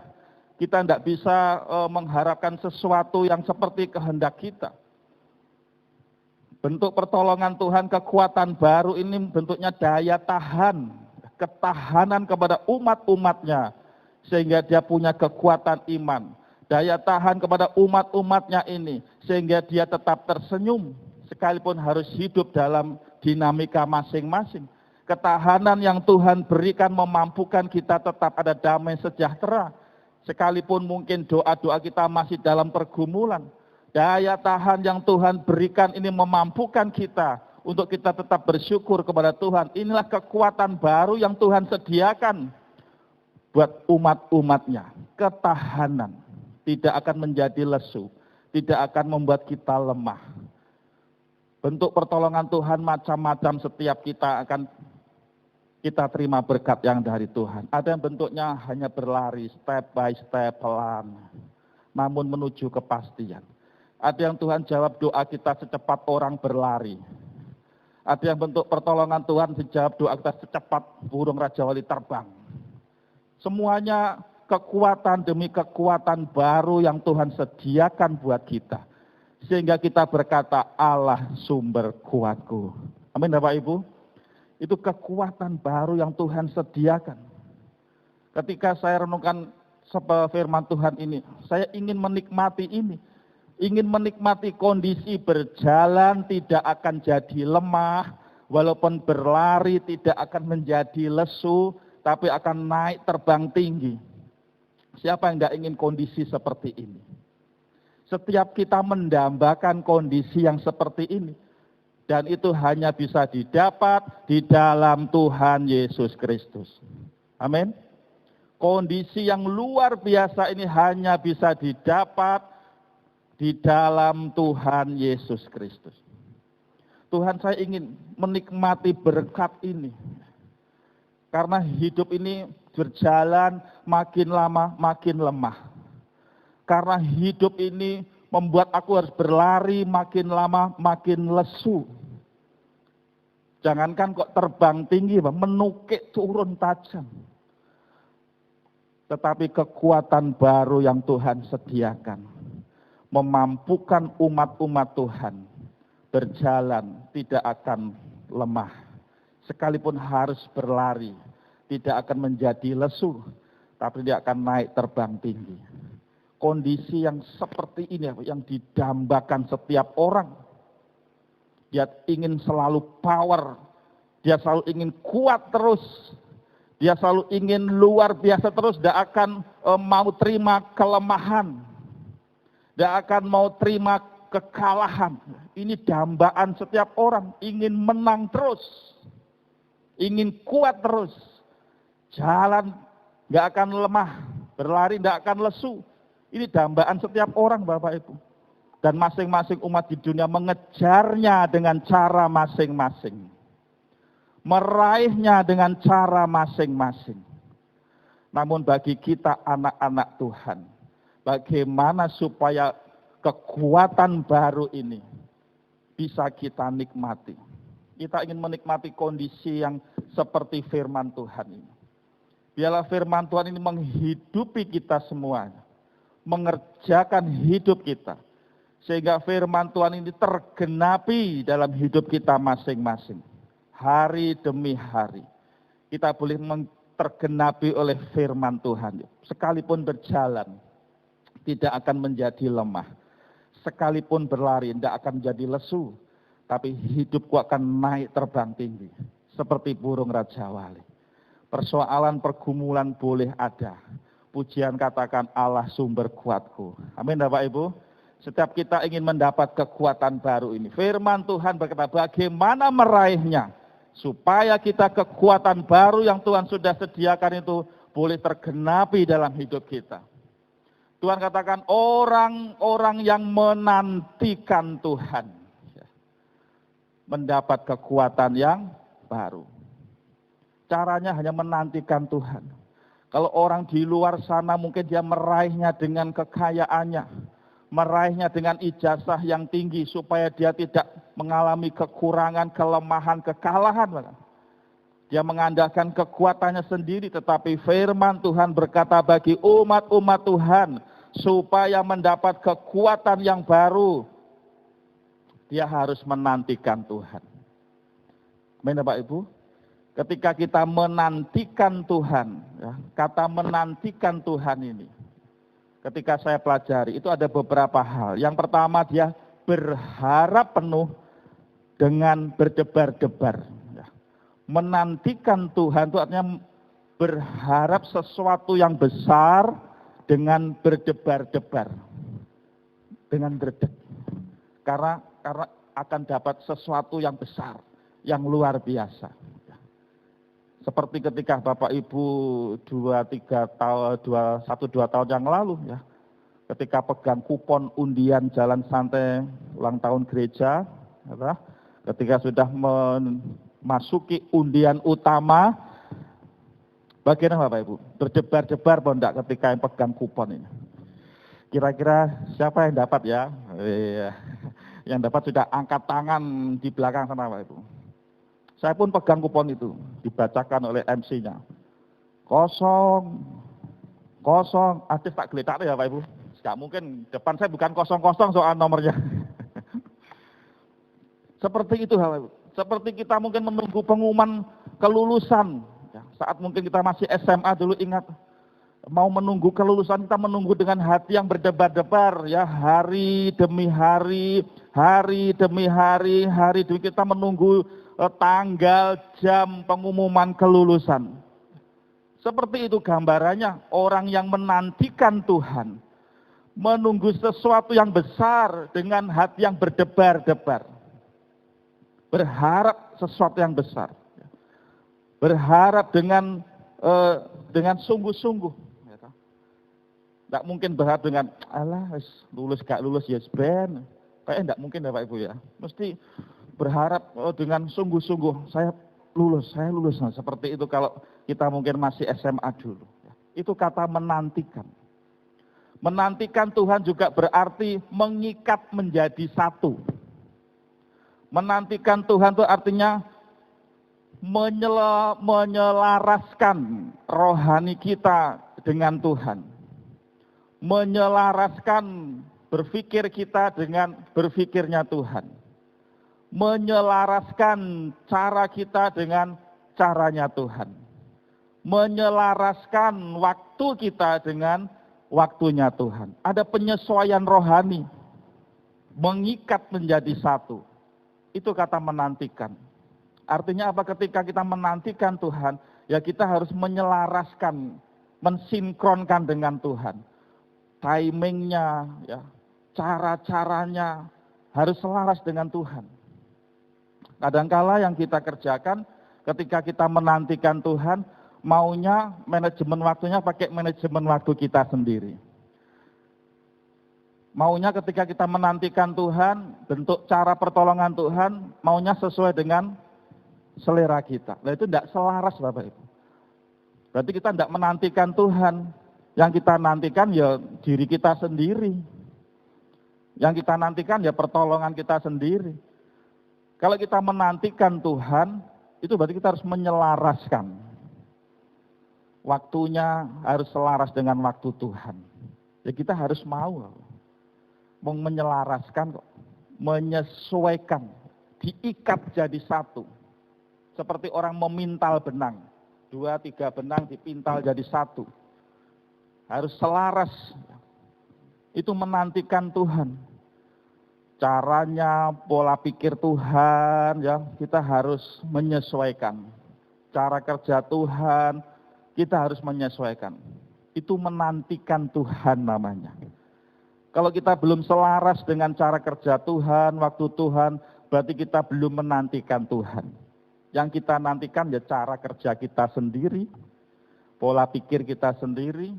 kita tidak bisa mengharapkan sesuatu yang seperti kehendak kita. Bentuk pertolongan Tuhan, kekuatan baru ini bentuknya daya tahan. Ketahanan kepada umat-umatnya. Sehingga dia punya kekuatan iman. Daya tahan kepada umat-umatnya ini. Sehingga dia tetap tersenyum. Sekalipun harus hidup dalam dinamika masing-masing. Ketahanan yang Tuhan berikan memampukan kita tetap ada damai sejahtera. Sekalipun mungkin doa-doa kita masih dalam pergumulan. Daya tahan yang Tuhan berikan ini memampukan kita untuk kita tetap bersyukur kepada Tuhan. Inilah kekuatan baru yang Tuhan sediakan buat umat-umatnya. Ketahanan. Tidak akan menjadi lesu. Tidak akan membuat kita lemah. Bentuk pertolongan Tuhan macam-macam, setiap kita akan kita terima berkat yang dari Tuhan. Ada yang bentuknya hanya berlari, step by step, pelan. Namun menuju kepastian. Ada yang Tuhan jawab doa kita secepat orang berlari. Ada yang bentuk pertolongan Tuhan dijawab doa kita secepat burung Raja Wali terbang. Semuanya kekuatan demi kekuatan baru yang Tuhan sediakan buat kita. Sehingga kita berkata, Allah sumber kuatku. Amin Bapak Ibu. Itu kekuatan baru yang Tuhan sediakan. Ketika saya renungkan firman Tuhan ini, saya ingin menikmati ini. Ingin menikmati kondisi berjalan tidak akan jadi lemah, walaupun berlari tidak akan menjadi lesu, tapi akan naik terbang tinggi. Siapa yang tidak ingin kondisi seperti ini? Setiap kita mendambakan kondisi yang seperti ini. Dan itu hanya bisa didapat di dalam Tuhan Yesus Kristus. Amin. Kondisi yang luar biasa ini hanya bisa didapat di dalam Tuhan Yesus Kristus. Tuhan, saya ingin menikmati berkat ini. Karena hidup ini berjalan makin lama makin lemah. Karena hidup ini membuat aku harus berlari makin lama makin lesu. Jangankan kok terbang tinggi, menukik turun tajam. Tetapi kekuatan baru yang Tuhan sediakan memampukan umat-umat Tuhan berjalan tidak akan lemah. Sekalipun harus berlari, tidak akan menjadi lesu, tapi dia akan naik terbang tinggi. Kondisi yang seperti ini yang didambakan setiap orang. Dia ingin selalu power, dia selalu ingin kuat terus, dia selalu ingin luar biasa terus, dia akan mau terima kelemahan, dia akan mau terima kekalahan. Ini dambaan setiap orang, ingin menang terus, ingin kuat terus, jalan gak akan lemah, berlari gak akan lesu. Ini dambaan setiap orang Bapak Ibu. Dan masing-masing umat di dunia mengejarnya dengan cara masing-masing. Meraihnya dengan cara masing-masing. Namun bagi kita anak-anak Tuhan, bagaimana supaya kekuatan baru ini bisa kita nikmati. Kita ingin menikmati kondisi yang seperti firman Tuhan ini. Biarlah firman Tuhan ini menghidupi kita semuanya. Mengerjakan hidup kita. Sehingga firman Tuhan ini tergenapi dalam hidup kita masing-masing. Hari demi hari. Kita boleh tergenapi oleh firman Tuhan. Sekalipun berjalan, tidak akan menjadi lemah. Sekalipun berlari, tidak akan menjadi lesu. Tapi hidupku akan naik terbang tinggi. Seperti burung Raja Wali. Persoalan pergumulan boleh ada. Pujian katakan Allah sumber kuatku. Amin Bapak Ibu. Setiap kita ingin mendapat kekuatan baru ini. Firman Tuhan berkata bagaimana meraihnya. Supaya kita kekuatan baru yang Tuhan sudah sediakan itu boleh tergenapi dalam hidup kita. Tuhan katakan orang-orang yang menantikan Tuhan. Mendapat kekuatan yang baru. Caranya hanya menantikan Tuhan. Kalau orang di luar sana mungkin dia meraihnya dengan kekayaannya. Meraihnya dengan ijazah yang tinggi supaya dia tidak mengalami kekurangan, kelemahan, kekalahan. Dia mengandalkan kekuatannya sendiri, tetapi firman Tuhan berkata bagi umat-umat Tuhan supaya mendapat kekuatan yang baru, dia harus menantikan Tuhan. Amin Bapak Ibu. Ketika kita menantikan Tuhan, ya, kata menantikan Tuhan ini, ketika saya pelajari, itu ada beberapa hal. Yang pertama dia berharap penuh dengan berdebar-debar. Ya. Menantikan Tuhan itu artinya berharap sesuatu yang besar dengan berdebar-debar, dengan dredeg. Karena akan dapat sesuatu yang besar, yang luar biasa. Seperti ketika Bapak Ibu 1-2 tahun yang lalu ya, ketika pegang kupon undian jalan santai ulang tahun gereja, ya, ketika sudah memasuki undian utama, bagaimana Bapak Ibu? Berdebar-debar enggak ketika yang pegang kupon ini? Kira-kira siapa yang dapat ya? Yang dapat sudah angkat tangan di belakang sana Bapak Ibu. Saya pun pegang kupon itu, dibacakan oleh MC-nya. Kosong. Aduh tak geletak ya Bapak Ibu. Tidak mungkin, depan saya bukan 00 soal nomornya. Seperti itu Bapak Ibu. Seperti kita mungkin menunggu pengumuman kelulusan. Ya, saat mungkin kita masih SMA dulu ingat. Mau menunggu kelulusan, kita menunggu dengan hati yang berdebar-debar. Ya, hari demi hari kita menunggu tanggal, jam pengumuman kelulusan. Seperti itu gambarannya orang yang menantikan Tuhan, menunggu sesuatu yang besar dengan hati yang berdebar-debar. Berharap sesuatu yang besar. Berharap dengan sungguh-sungguh. Tidak mungkin berharap dengan, alah lulus gak lulus yes ben. Kayaknya tidak mungkin ya Pak Ibu ya. Mesti berharap dengan sungguh-sungguh, saya lulus. Nah, seperti itu kalau kita mungkin masih SMA dulu. Itu kata menantikan. Menantikan Tuhan juga berarti mengikat menjadi satu. Menantikan Tuhan itu artinya menyelaraskan rohani kita dengan Tuhan. Menyelaraskan berpikir kita dengan berpikirnya Tuhan. Menyelaraskan cara kita dengan caranya Tuhan. Menyelaraskan waktu kita dengan waktunya Tuhan. Ada penyesuaian rohani. Mengikat menjadi satu. Itu kata menantikan. Artinya apa? Ketika kita menantikan Tuhan, ya kita harus menyelaraskan, mensinkronkan dengan Tuhan. Timingnya, ya, cara-caranya harus selaras dengan Tuhan. Kadangkala yang kita kerjakan ketika kita menantikan Tuhan, maunya manajemen waktunya pakai manajemen waktu kita sendiri. Maunya ketika kita menantikan Tuhan, bentuk cara pertolongan Tuhan, maunya sesuai dengan selera kita. Nah itu tidak selaras Bapak Ibu. Berarti kita tidak menantikan Tuhan. Yang kita nantikan ya diri kita sendiri. Yang kita nantikan ya pertolongan kita sendiri. Kalau kita menantikan Tuhan, itu berarti kita harus menyelaraskan. Waktunya harus selaras dengan waktu Tuhan. Ya kita harus mau menyelaraskan kok, menyesuaikan, diikat jadi satu. Seperti orang memintal benang, 2-3 benang dipintal jadi satu. Harus selaras. Itu menantikan Tuhan. Caranya, pola pikir Tuhan, ya kita harus menyesuaikan. Cara kerja Tuhan, kita harus menyesuaikan. Itu menantikan Tuhan namanya. Kalau kita belum selaras dengan cara kerja Tuhan, waktu Tuhan, berarti kita belum menantikan Tuhan. Yang kita nantikan ya cara kerja kita sendiri, pola pikir kita sendiri,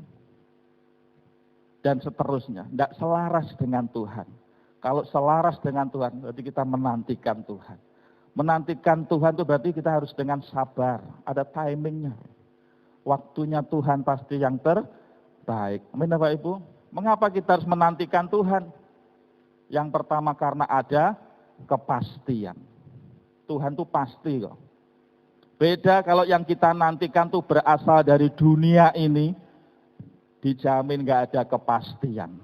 dan seterusnya. Tidak selaras dengan Tuhan. Kalau selaras dengan Tuhan, berarti kita menantikan Tuhan. Menantikan Tuhan itu berarti kita harus dengan sabar. Ada timingnya. Waktunya Tuhan pasti yang terbaik. Amin Bapak Ibu. Mengapa kita harus menantikan Tuhan? Yang pertama karena ada kepastian. Tuhan itu pasti kok. Beda kalau yang kita nantikan itu berasal dari dunia ini, dijamin nggak ada kepastian.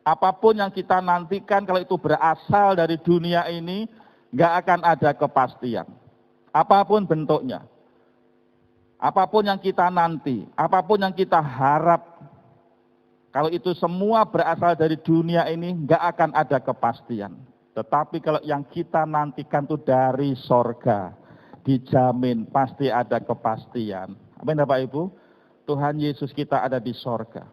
Apapun yang kita nantikan kalau itu berasal dari dunia ini, nggak akan ada kepastian. Apapun bentuknya. Apapun yang kita nanti, apapun yang kita harap, kalau itu semua berasal dari dunia ini, nggak akan ada kepastian. Tetapi kalau yang kita nantikan itu dari sorga, dijamin, pasti ada kepastian. Amin Bapak Ibu. Tuhan Yesus kita ada di sorga.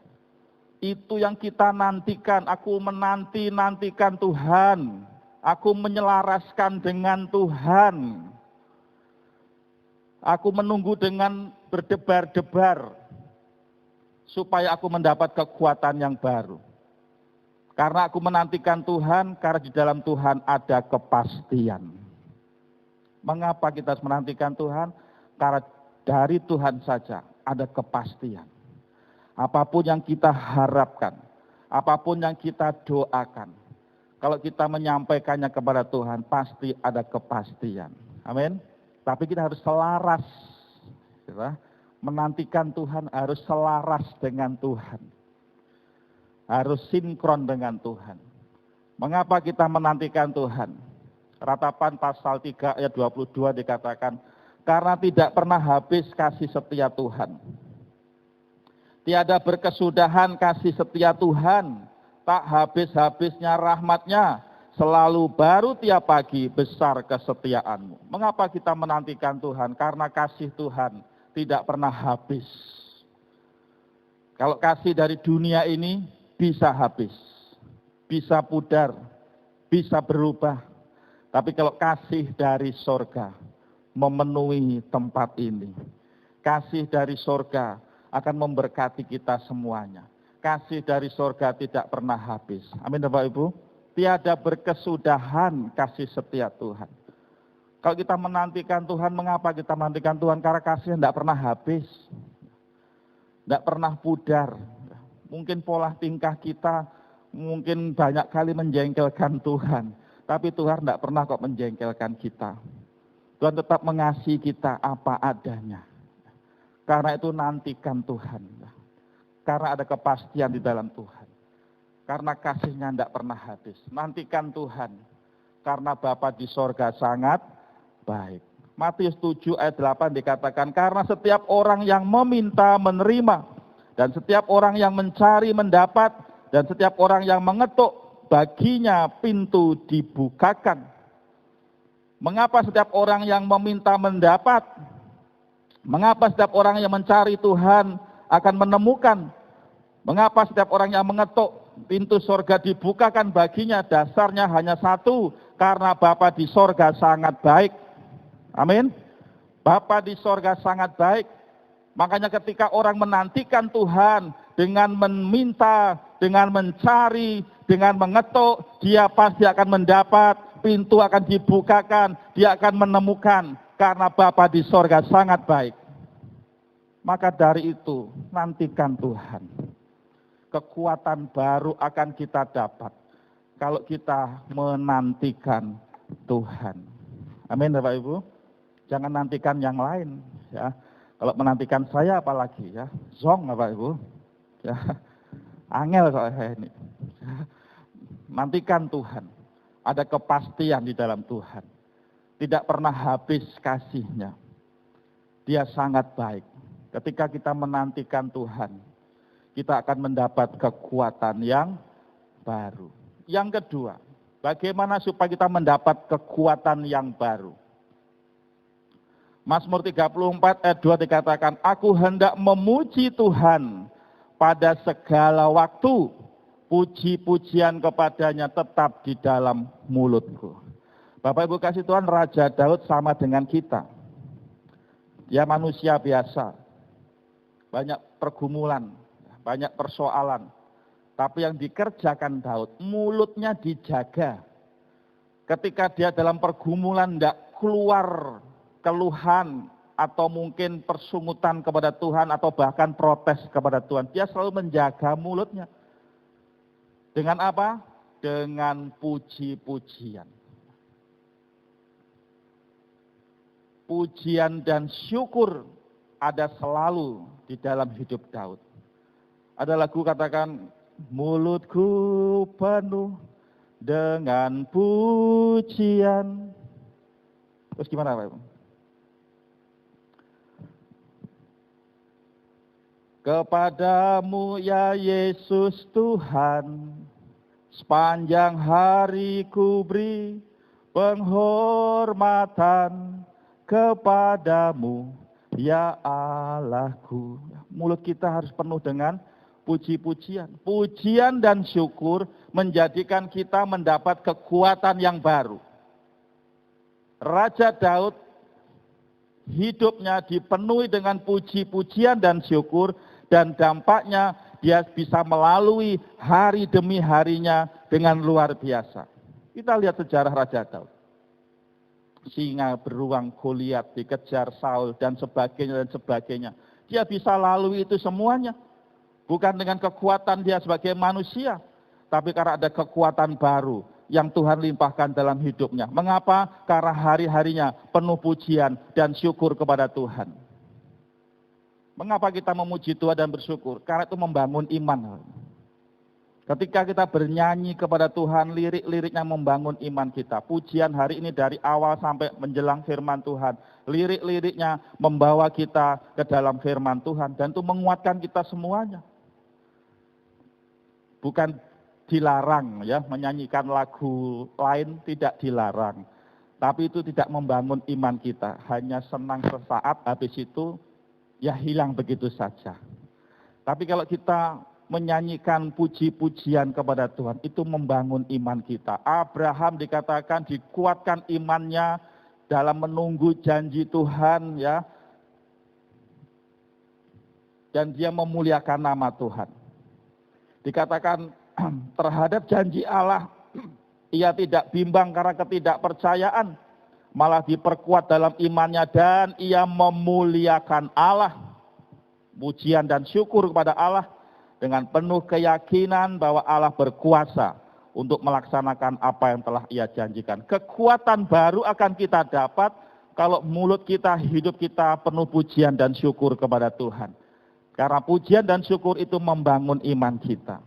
Itu yang kita nantikan. Aku nantikan Tuhan. Aku menyelaraskan dengan Tuhan. Aku menunggu dengan berdebar-debar. Supaya aku mendapat kekuatan yang baru. Karena aku menantikan Tuhan, karena di dalam Tuhan ada kepastian. Mengapa kita harus menantikan Tuhan? Karena dari Tuhan saja ada kepastian. Apapun yang kita harapkan, apapun yang kita doakan, kalau kita menyampaikannya kepada Tuhan, pasti ada kepastian. Amin. Tapi kita harus selaras. Menantikan Tuhan harus selaras dengan Tuhan. Harus sinkron dengan Tuhan. Mengapa kita menantikan Tuhan? Ratapan pasal 3 ayat 22 dikatakan, karena tidak pernah habis kasih setia Tuhan. Tiada berkesudahan kasih setia Tuhan, tak habis-habisnya rahmatnya, selalu baru tiap pagi besar kesetiaanmu. Mengapa kita menantikan Tuhan? Karena kasih Tuhan tidak pernah habis. Kalau kasih dari dunia ini bisa habis, bisa pudar, bisa berubah. Tapi kalau kasih dari sorga memenuhi tempat ini, kasih dari sorga akan memberkati kita semuanya. Kasih dari sorga tidak pernah habis. Amin Bapak Ibu. Tiada berkesudahan kasih setia Tuhan. Kalau kita menantikan Tuhan, mengapa kita menantikan Tuhan? Karena kasihnya tidak pernah habis. Tidak pernah pudar. Mungkin pola tingkah kita mungkin banyak kali menjengkelkan Tuhan. Tapi Tuhan tidak pernah kok menjengkelkan kita. Tuhan tetap mengasihi kita apa adanya. Karena itu nantikan Tuhan. Karena ada kepastian di dalam Tuhan. Karena kasihnya tidak pernah habis. Nantikan Tuhan. Karena Bapa di sorga sangat baik. Matius 7 ayat 8 dikatakan, karena setiap orang yang meminta menerima. Dan setiap orang yang mencari mendapat. Dan setiap orang yang mengetuk, baginya pintu dibukakan. Mengapa setiap orang yang meminta mendapat? Mengapa setiap orang yang mencari Tuhan akan menemukan? Mengapa setiap orang yang mengetuk, pintu sorga dibukakan baginya? Dasarnya hanya satu, karena Bapa di sorga sangat baik. Amin. Bapa di sorga sangat baik. Makanya ketika orang menantikan Tuhan dengan meminta, dengan mencari, dengan mengetuk, dia pasti akan mendapat, pintu akan dibukakan, dia akan menemukan. Karena Bapa di sorga sangat baik. Maka dari itu, nantikan Tuhan. Kekuatan baru akan kita dapat kalau kita menantikan Tuhan. Amin Bapak Ibu. Jangan nantikan yang lain. Ya. Kalau menantikan saya apalagi ya. Zong Bapak Ibu. Ya. Angel soalnya ini. Ya. Nantikan Tuhan. Ada kepastian di dalam Tuhan. Tidak pernah habis kasihnya. Dia sangat baik. Ketika kita menantikan Tuhan, kita akan mendapat kekuatan yang baru. Yang kedua, bagaimana supaya kita mendapat kekuatan yang baru? Mazmur 34 ayat 2 dikatakan, aku hendak memuji Tuhan pada segala waktu. Puji-pujian kepadanya tetap di dalam mulutku. Bapak Ibu kasih Tuhan, Raja Daud sama dengan kita. Dia manusia biasa. Banyak pergumulan, banyak persoalan. Tapi yang dikerjakan Daud, mulutnya dijaga. Ketika dia dalam pergumulan tidak keluar keluhan atau mungkin persungutan kepada Tuhan atau bahkan protes kepada Tuhan. Dia selalu menjaga mulutnya. Dengan apa? Dengan puji-pujian. Pujian dan syukur ada selalu di dalam hidup Daud. Ada lagu katakan, mulutku penuh dengan pujian. Terus gimana Pak Ibu? Kepadamu ya Yesus Tuhan, sepanjang hari ku beri penghormatan. kepadamu, ya Allahku. Mulut kita harus penuh dengan puji-pujian. Pujian dan syukur menjadikan kita mendapat kekuatan yang baru. Raja Daud hidupnya dipenuhi dengan puji-pujian dan syukur, dan dampaknya dia bisa melalui hari demi harinya dengan luar biasa. Kita lihat sejarah Raja Daud. Singa beruang, Goliat, dikejar Saul, dan sebagainya, dan sebagainya. Dia bisa lalui itu semuanya. Bukan dengan kekuatan dia sebagai manusia, tapi karena ada kekuatan baru yang Tuhan limpahkan dalam hidupnya. Mengapa? Karena hari-harinya penuh pujian dan syukur kepada Tuhan. Mengapa kita memuji Tuhan dan bersyukur? Karena itu membangun iman. Ketika kita bernyanyi kepada Tuhan, lirik-liriknya membangun iman kita. Pujian hari ini dari awal sampai menjelang firman Tuhan. Lirik-liriknya membawa kita ke dalam firman Tuhan. Dan itu menguatkan kita semuanya. Bukan dilarang ya, menyanyikan lagu lain tidak dilarang. Tapi itu tidak membangun iman kita. Hanya senang sesaat, habis itu ya hilang begitu saja. Tapi kalau kita menyanyikan puji-pujian kepada Tuhan, itu membangun iman kita. Abraham dikatakan dikuatkan imannya dalam menunggu janji Tuhan ya. Dan dia memuliakan nama Tuhan. Dikatakan terhadap janji Allah, ia tidak bimbang karena ketidakpercayaan, malah diperkuat dalam imannya dan ia memuliakan Allah. Pujian dan syukur kepada Allah dengan penuh keyakinan bahwa Allah berkuasa untuk melaksanakan apa yang telah ia janjikan. Kekuatan baru akan kita dapat kalau mulut kita, hidup kita penuh pujian dan syukur kepada Tuhan. Karena pujian dan syukur itu membangun iman kita.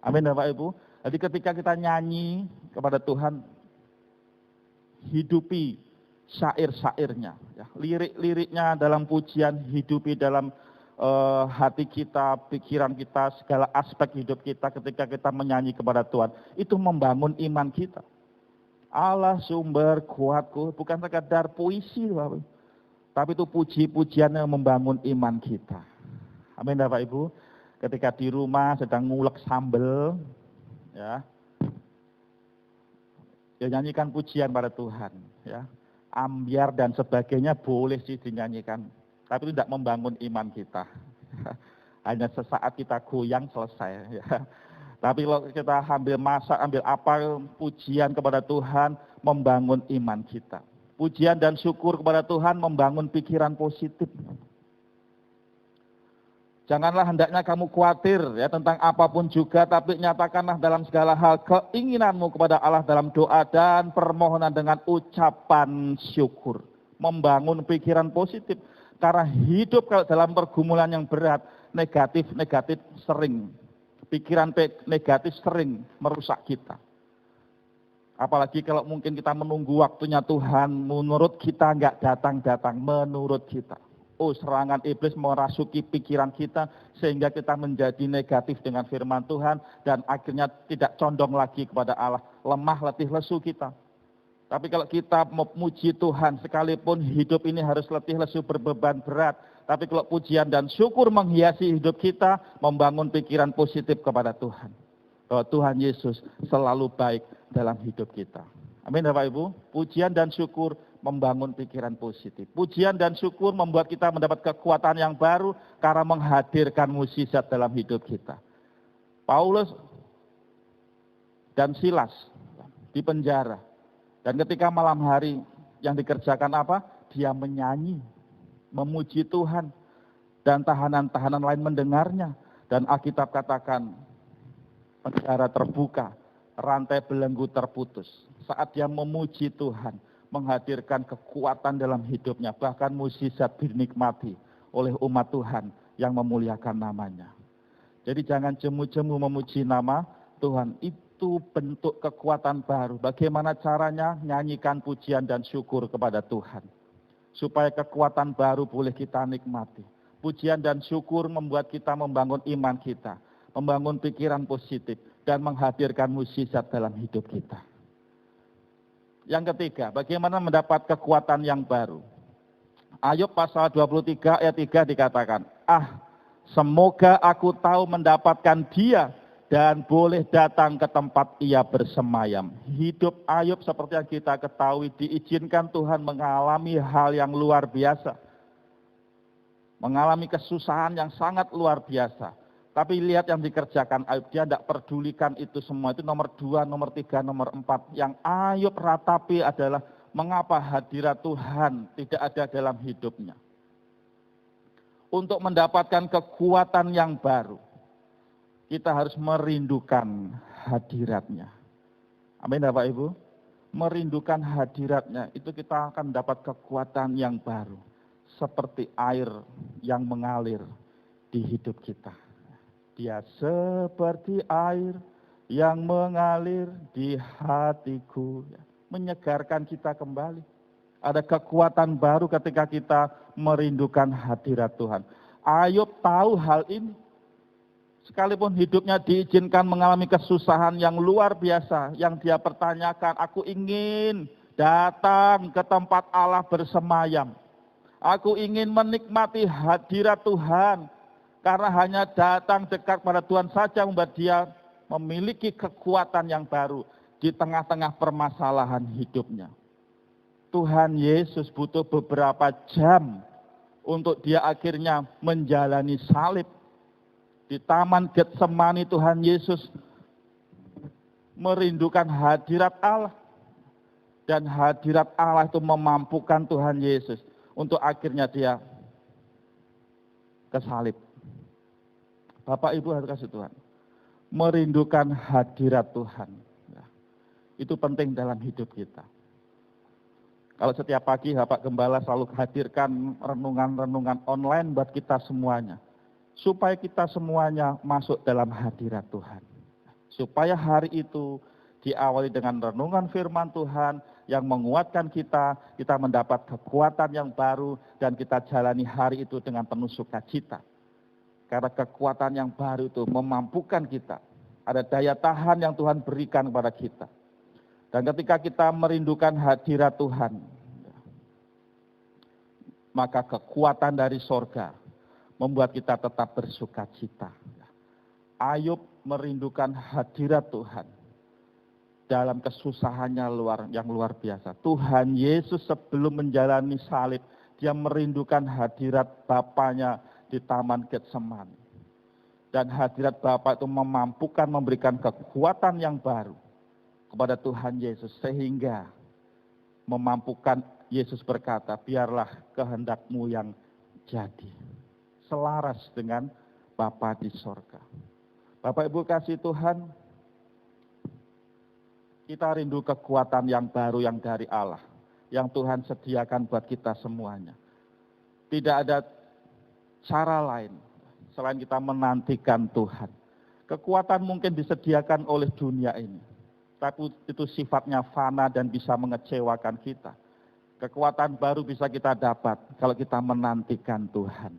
Amin Bapak Ibu. Jadi ketika kita nyanyi kepada Tuhan, hidupi syair-syairnya. Ya. Lirik-liriknya dalam pujian, hidupi dalam hati kita, pikiran kita, segala aspek hidup kita ketika kita menyanyi kepada Tuhan. Itu membangun iman kita. Allah sumber kuatku, bukan sekadar puisi Bapak. Tapi itu puji-pujian yang membangun iman kita. Amin Bapak Ibu. Ketika di rumah sedang ngulek sambel, ya nyanyikan pujian pada Tuhan, ya. Ambiar dan sebagainya boleh sih dinyanyikan, tapi itu tidak membangun iman kita. Hanya sesaat kita goyang selesai, ya. Tapi kalau kita ambil masak, ambil apa, pujian kepada Tuhan membangun iman kita. Pujian dan syukur kepada Tuhan membangun pikiran positif. Janganlah hendaknya kamu khawatir ya tentang apapun juga, tapi nyatakanlah dalam segala hal keinginanmu kepada Allah dalam doa dan permohonan dengan ucapan syukur. Membangun pikiran positif. Karena hidup kalau dalam pergumulan yang berat, negatif sering. Pikiran negatif sering merusak kita. Apalagi kalau mungkin kita menunggu waktunya Tuhan, menurut kita enggak datang-datang, menurut kita. Oh, serangan iblis merasuki pikiran kita sehingga kita menjadi negatif dengan firman Tuhan dan akhirnya tidak condong lagi kepada Allah, lemah letih lesu kita. Tapi kalau kita memuji Tuhan sekalipun hidup ini harus letih lesu berbeban berat, tapi kalau pujian dan syukur menghiasi hidup kita, membangun pikiran positif kepada Tuhan. Bahwa Tuhan Yesus selalu baik dalam hidup kita. Amin Bapak Ibu. Pujian dan syukur membangun pikiran positif. Pujian dan syukur membuat kita mendapat kekuatan yang baru karena menghadirkan mukjizat dalam hidup kita. Paulus dan Silas di penjara. Dan ketika malam hari yang dikerjakan apa? Dia menyanyi, memuji Tuhan. Dan tahanan-tahanan lain mendengarnya. Dan Alkitab katakan, penjara terbuka, rantai belenggu terputus. Saat dia memuji Tuhan, menghadirkan kekuatan dalam hidupnya, bahkan mukjizat dinikmati oleh umat Tuhan yang memuliakan namanya. Jadi jangan jemu-jemu memuji nama Tuhan, itu bentuk kekuatan baru. Bagaimana caranya? Nyanyikan pujian dan syukur kepada Tuhan. Supaya kekuatan baru boleh kita nikmati. Pujian dan syukur membuat kita membangun iman kita, membangun pikiran positif, dan menghadirkan mukjizat dalam hidup kita. Yang ketiga, bagaimana mendapat kekuatan yang baru? Ayub pasal 23 ayat 3 dikatakan, semoga aku tahu mendapatkan dia dan boleh datang ke tempat ia bersemayam. Hidup Ayub seperti yang kita ketahui diizinkan Tuhan mengalami hal yang luar biasa. Mengalami kesusahan yang sangat luar biasa. Tapi lihat yang dikerjakan Ayub, dia tidak pedulikan itu semua. Itu nomor 2, nomor 3, nomor 4. Yang Ayub ratapi adalah mengapa hadirat Tuhan tidak ada dalam hidupnya. Untuk mendapatkan kekuatan yang baru, kita harus merindukan hadiratnya. Amin Bapak Ibu. Merindukan hadiratnya, itu kita akan dapat kekuatan yang baru. Seperti air yang mengalir di hidup kita. Dia seperti air yang mengalir di hatiku. Menyegarkan kita kembali. Ada kekuatan baru ketika kita merindukan hadirat Tuhan. Ayub tahu hal ini. Sekalipun hidupnya diizinkan mengalami kesusahan yang luar biasa. Yang dia pertanyakan, aku ingin datang ke tempat Allah bersemayam. Aku ingin menikmati hadirat Tuhan. Karena hanya datang dekat pada Tuhan saja membuat dia memiliki kekuatan yang baru di tengah-tengah permasalahan hidupnya. Tuhan Yesus butuh beberapa jam untuk dia akhirnya menjalani salib. Di Taman Getsemani Tuhan Yesus merindukan hadirat Allah. Dan hadirat Allah itu memampukan Tuhan Yesus untuk akhirnya dia ke salib. Bapak Ibu harus kasih Tuhan. Merindukan hadirat Tuhan. Itu penting dalam hidup kita. Kalau setiap pagi Bapak Gembala selalu hadirkan renungan-renungan online buat kita semuanya. Supaya kita semuanya masuk dalam hadirat Tuhan. Supaya hari itu diawali dengan renungan firman Tuhan yang menguatkan kita mendapat kekuatan yang baru dan kita jalani hari itu dengan penuh sukacita. Karena kekuatan yang baru itu memampukan kita. Ada daya tahan yang Tuhan berikan kepada kita. Dan ketika kita merindukan hadirat Tuhan, maka kekuatan dari sorga membuat kita tetap bersukacita. Ayub merindukan hadirat Tuhan dalam kesusahannya yang luar biasa. Tuhan Yesus sebelum menjalani salib, dia merindukan hadirat Bapanya di Taman Getsemani. Dan hadirat Bapa itu memampukan memberikan kekuatan yang baru kepada Tuhan Yesus. Sehingga memampukan Yesus berkata, biarlah kehendakmu yang jadi. Selaras dengan Bapa di sorga. Bapak Ibu kasih Tuhan, kita rindu kekuatan yang baru yang dari Allah. Yang Tuhan sediakan buat kita semuanya. Tidak ada cara lain selain kita menantikan Tuhan. Kekuatan mungkin disediakan oleh dunia ini. Tapi itu sifatnya fana dan bisa mengecewakan kita. Kekuatan baru bisa kita dapat kalau kita menantikan Tuhan.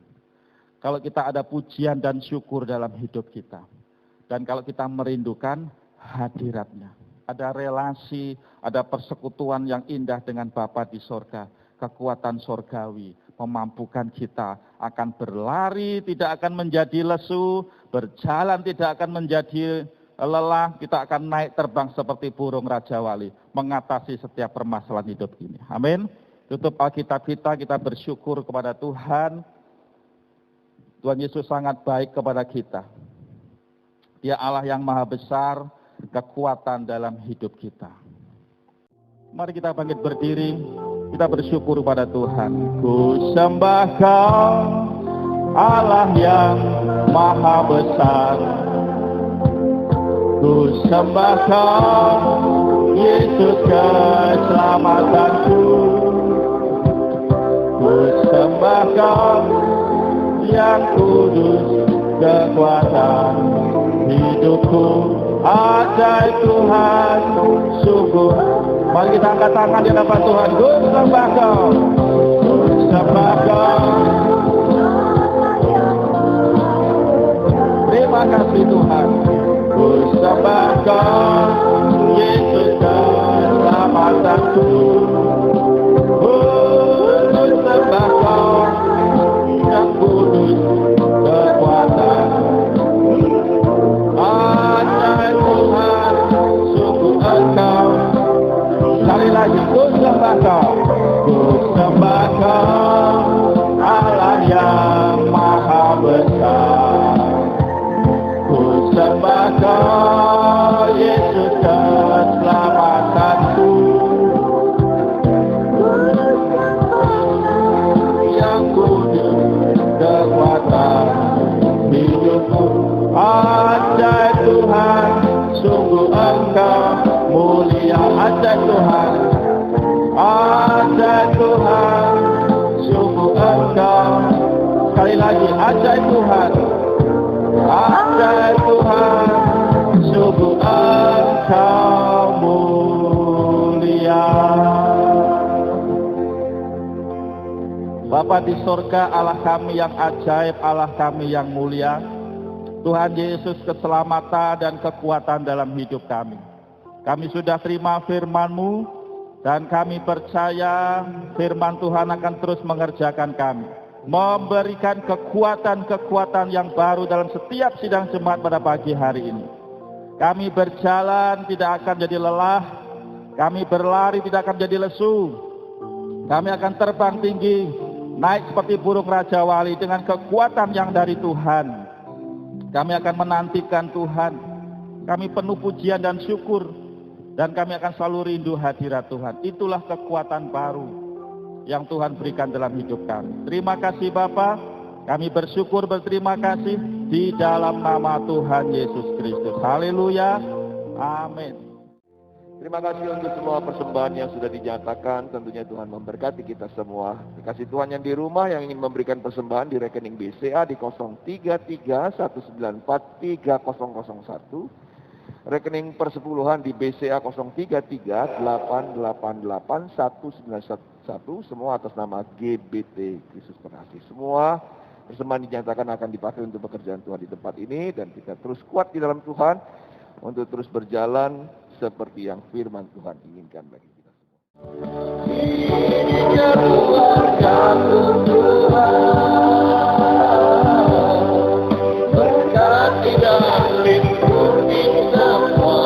Kalau kita ada pujian dan syukur dalam hidup kita. Dan kalau kita merindukan hadirat-Nya. Ada relasi, ada persekutuan yang indah dengan Bapa di sorga. Kekuatan sorgawi memampukan kita akan berlari, tidak akan menjadi lesu, berjalan tidak akan menjadi lelah, kita akan naik terbang seperti burung Raja Wali, mengatasi setiap permasalahan hidup ini. Amin. Tutup Alkitab kita bersyukur kepada Tuhan. Tuhan Yesus sangat baik kepada kita. Dia Allah yang maha besar, kekuatan dalam hidup kita. Mari kita bangkit berdiri, kita bersyukur kepada Tuhan. Ku sembah Kau, Allah yang maha besar. Ku sembah Kau, Yesus keselamatanku. Ku sembah Kau, yang kudus kekuatan hidupku. Ajaib Tuhan, sungguh. Mari kita angkat tangan di hadapan Tuhan. Ku sembah Kau, ku sembah Kau. Terima kasih Tuhan. Ku sembah Kau, Yesus keselamatanku. Ku sembah Kau. sungguh Engkau mulia. Ajaib Tuhan, ajaib Tuhan, sungguh Engkau. Sekali lagi, ajaib Tuhan, ajaib Tuhan, sungguh Engkau mulia. Bapa di sorga, Allah kami yang ajaib, Allah kami yang mulia, Tuhan Yesus, keselamatan dan kekuatan dalam hidup kami. Kami sudah terima firman-Mu, dan kami percaya firman Tuhan akan terus mengerjakan kami, memberikan kekuatan-kekuatan yang baru dalam setiap sidang jemaat pada pagi hari ini. Kami berjalan tidak akan jadi lelah, kami berlari tidak akan jadi lesu, kami akan terbang tinggi, naik seperti burung Raja Wali dengan kekuatan yang dari Tuhan. Kami akan menantikan Tuhan, kami penuh pujian dan syukur, dan kami akan selalu rindu hadirat Tuhan. Itulah kekuatan baru yang Tuhan berikan dalam hidup kami. Terima kasih Bapa, kami bersyukur, berterima kasih di dalam nama Tuhan Yesus Kristus. Haleluya, amin. Terima kasih untuk semua persembahan yang sudah dinyatakan. Tentunya Tuhan memberkati kita semua. Terima kasih Tuhan yang di rumah yang ingin memberikan persembahan di rekening BCA di 0331943001. Rekening persepuluhan di BCA 0338881911. Semua atas nama GBT Kristus Pengasih. Semua persembahan dinyatakan akan dipakai untuk pekerjaan Tuhan di tempat ini. Dan kita terus kuat di dalam Tuhan untuk terus berjalan seperti yang firman Tuhan inginkan bagi kita semua. Ini keluarga-Ku Tuhan, berkati dan lindungi semua.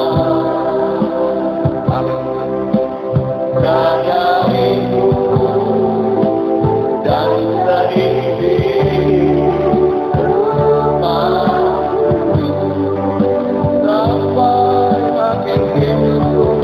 Jaga hidup dan seiring rumah sampai akhir hidupku.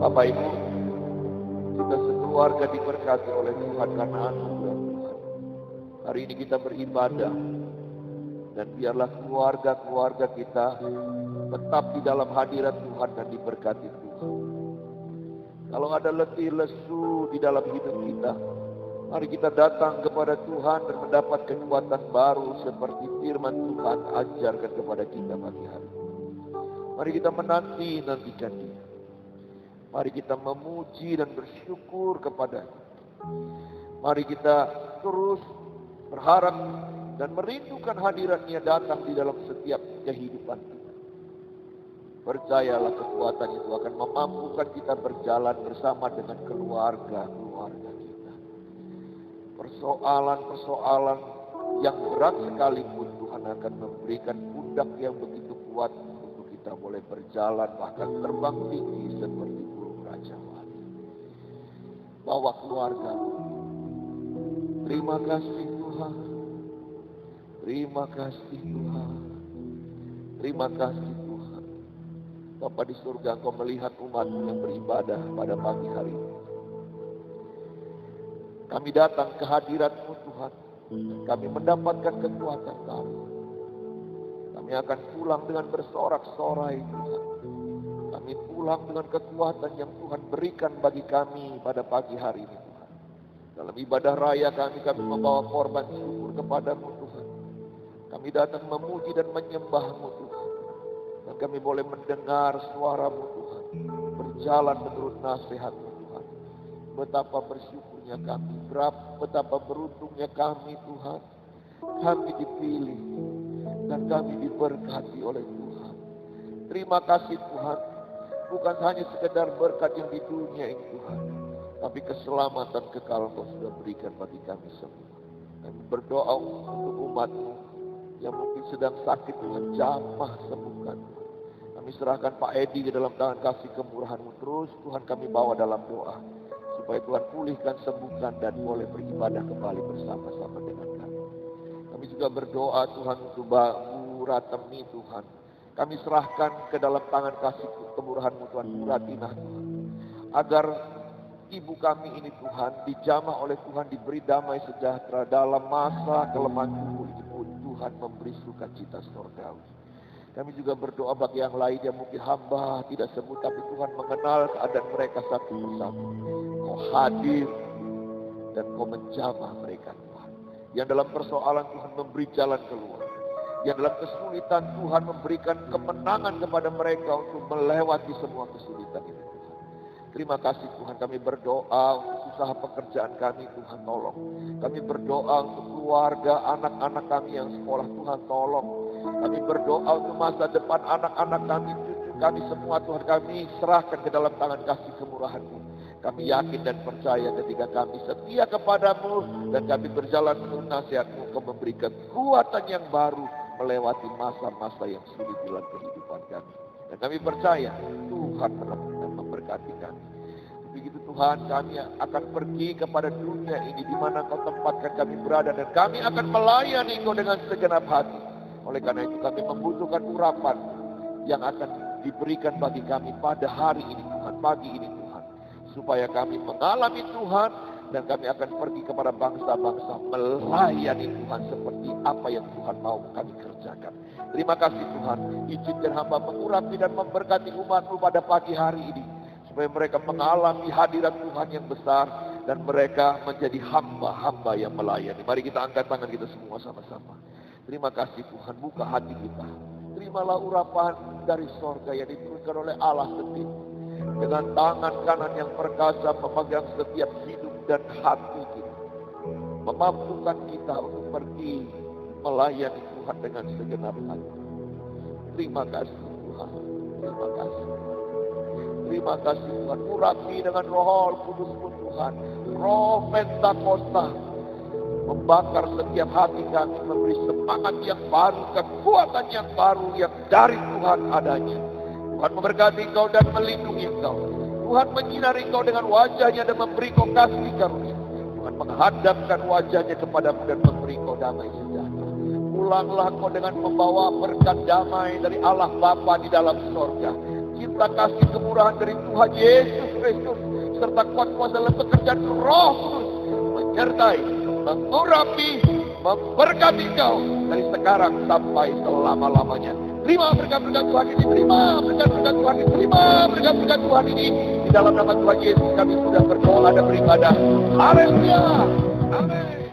Bapak Ibu, kita sekeluarga diberkati oleh Tuhan karena anugerah Tuhan. Hari ini kita beribadah, dan biarlah keluarga-keluarga kita tetap di dalam hadirat Tuhan dan diberkati Tuhan. Kalau ada letih lesu di dalam hidup kita, mari kita datang kepada Tuhan dan mendapat kekuatan baru seperti firman Tuhan ajarkan kepada kita pagi hari. Mari kita menantikan Dia. Mari kita memuji dan bersyukur kepada-Nya. Mari kita terus berharap dan merindukan hadirat-Nya datang di dalam setiap kehidupan kita. Percayalah kekuatan itu akan memampukan kita berjalan bersama dengan keluarga-keluarga kita. Persoalan-persoalan yang berat sekalipun Tuhan akan memberikan pundak yang begitu kuat untuk kita boleh berjalan bahkan terbang tinggi seperti burung Raja Wali. Bawa keluarga. Terima kasih Tuhan. Terima kasih Tuhan. Terima kasih Tuhan. Bapa di surga, Engkau melihat umat yang beribadah pada pagi hari ini. Kami datang ke hadirat-Mu Tuhan. Kami mendapatkan kekuatan baru. Kami akan pulang dengan bersorak-sorai Tuhan. Kami pulang dengan kekuatan yang Tuhan berikan bagi kami pada pagi hari ini Tuhan. Dalam ibadah raya kami membawa korban syukur kepada-Mu Tuhan. Kami datang memuji dan menyembah-Mu Tuhan. Dan kami boleh mendengar suara-Mu Tuhan. Berjalan menurut nasihat-Mu Tuhan. Betapa bersyukurnya kami, betapa beruntungnya kami Tuhan. Kami dipilih dan kami diberkati oleh Tuhan. Terima kasih Tuhan. Bukan hanya sekedar berkat yang di dunia ini Tuhan, tapi keselamatan kekal Kau sudah berikan bagi kami semua. Kami berdoa untuk umat-Mu yang mungkin sedang sakit, Tuhan jamah sembuhkan. Kami serahkan Pak Edi ke dalam tangan kasih kemurahan-Mu. Terus Tuhan kami bawa dalam doa, supaya Tuhan pulihkan, sembuhkan, dan boleh beribadah kembali bersama-sama dengan kami. Kami juga berdoa Tuhan untuk Bu Ratemi Tuhan. Kami serahkan ke dalam tangan kasih kemurahan-Mu Tuhan, Bu Ratinah Tuhan. Agar ibu kami ini Tuhan dijamah oleh Tuhan, diberi damai sejahtera dalam masa kelemahan tubuh ini pun Tuhan memberi sukacita surgawi. Kami juga berdoa bagi yang lain yang mungkin hamba tidak sebut, tapi Tuhan mengenal keadaan mereka satu persatu. Kau hadir dan Kau menjamah mereka Tuhan. Yang dalam persoalan Tuhan memberi jalan keluar. Yang dalam kesulitan Tuhan memberikan kemenangan kepada mereka untuk melewati semua kesulitan itu Tuhan. Terima kasih Tuhan, kami berdoa untuk usaha pekerjaan kami Tuhan tolong. Kami berdoa untuk keluarga, anak-anak kami yang sekolah Tuhan tolong. Kami berdoa untuk masa depan anak-anak kami, cucu kami semua Tuhan kami serahkan ke dalam tangan kasih kemurahan-Mu. Kami yakin dan percaya ketika kami setia kepadamu dan kami berjalan menurut nasihat-Mu, Kau memberikan kekuatan yang baru melewati masa-masa yang sulit dalam kehidupan kami. Dan kami percaya Tuhan dan memberkati kami. Begitu Tuhan, kami akan pergi kepada dunia ini di mana Kau tempatkan kami berada, dan kami akan melayani Kau dengan segenap hati. Oleh karena itu kami membutuhkan urapan yang akan diberikan bagi kami pada hari ini Tuhan, pagi ini Tuhan. Supaya kami mengalami Tuhan dan kami akan pergi kepada bangsa-bangsa melayani Tuhan seperti apa yang Tuhan mau kami kerjakan. Terima kasih Tuhan, izinkan hamba mengurapi dan memberkati umat-Mu pada pagi hari ini. Supaya mereka mengalami hadirat Tuhan yang besar dan mereka menjadi hamba-hamba yang melayani. Mari kita angkat tangan kita semua sama-sama. Terima kasih Tuhan, buka hati kita. Terimalah urapan dari sorga yang diturunkan oleh Allah sendiri. Dengan tangan kanan yang perkasa memegang setiap hidup dan hati kita. Memampukan kita untuk pergi melayani Tuhan dengan segenap hati. Terima kasih Tuhan, terima kasih. Terima kasih Tuhan, urapi dengan Roh Kudus-Mu Tuhan. Roh Pentakosta membakar setiap hati kami, memberi semangat yang baru, kekuatan yang baru yang dari Tuhan adanya. Tuhan memberkati Engkau dan melindungi Engkau. Tuhan menyinari Engkau dengan wajah-Nya dan memberi Engkau kasih karunia. Tuhan menghadapkan wajah-Nya kepadamu dan memberi Engkau damai sejahtera. Pulanglah Engkau dengan membawa berkat damai dari Allah Bapa di dalam sorga. Cinta kasih kemurahan dari Tuhan Yesus Kristus serta kuasa dalam pekerjaan Roh Kudus menyertai, mengurapi, memberkati Engkau dari sekarang sampai selama-lamanya. Terima berkat-berkat Tuhan ini, terima berkat-berkat Tuhan ini, terima berkat-berkat Tuhan ini. Di dalam nama Tuhan Yesus kami sudah berdoa dan beribadah. Haleluya. Amin.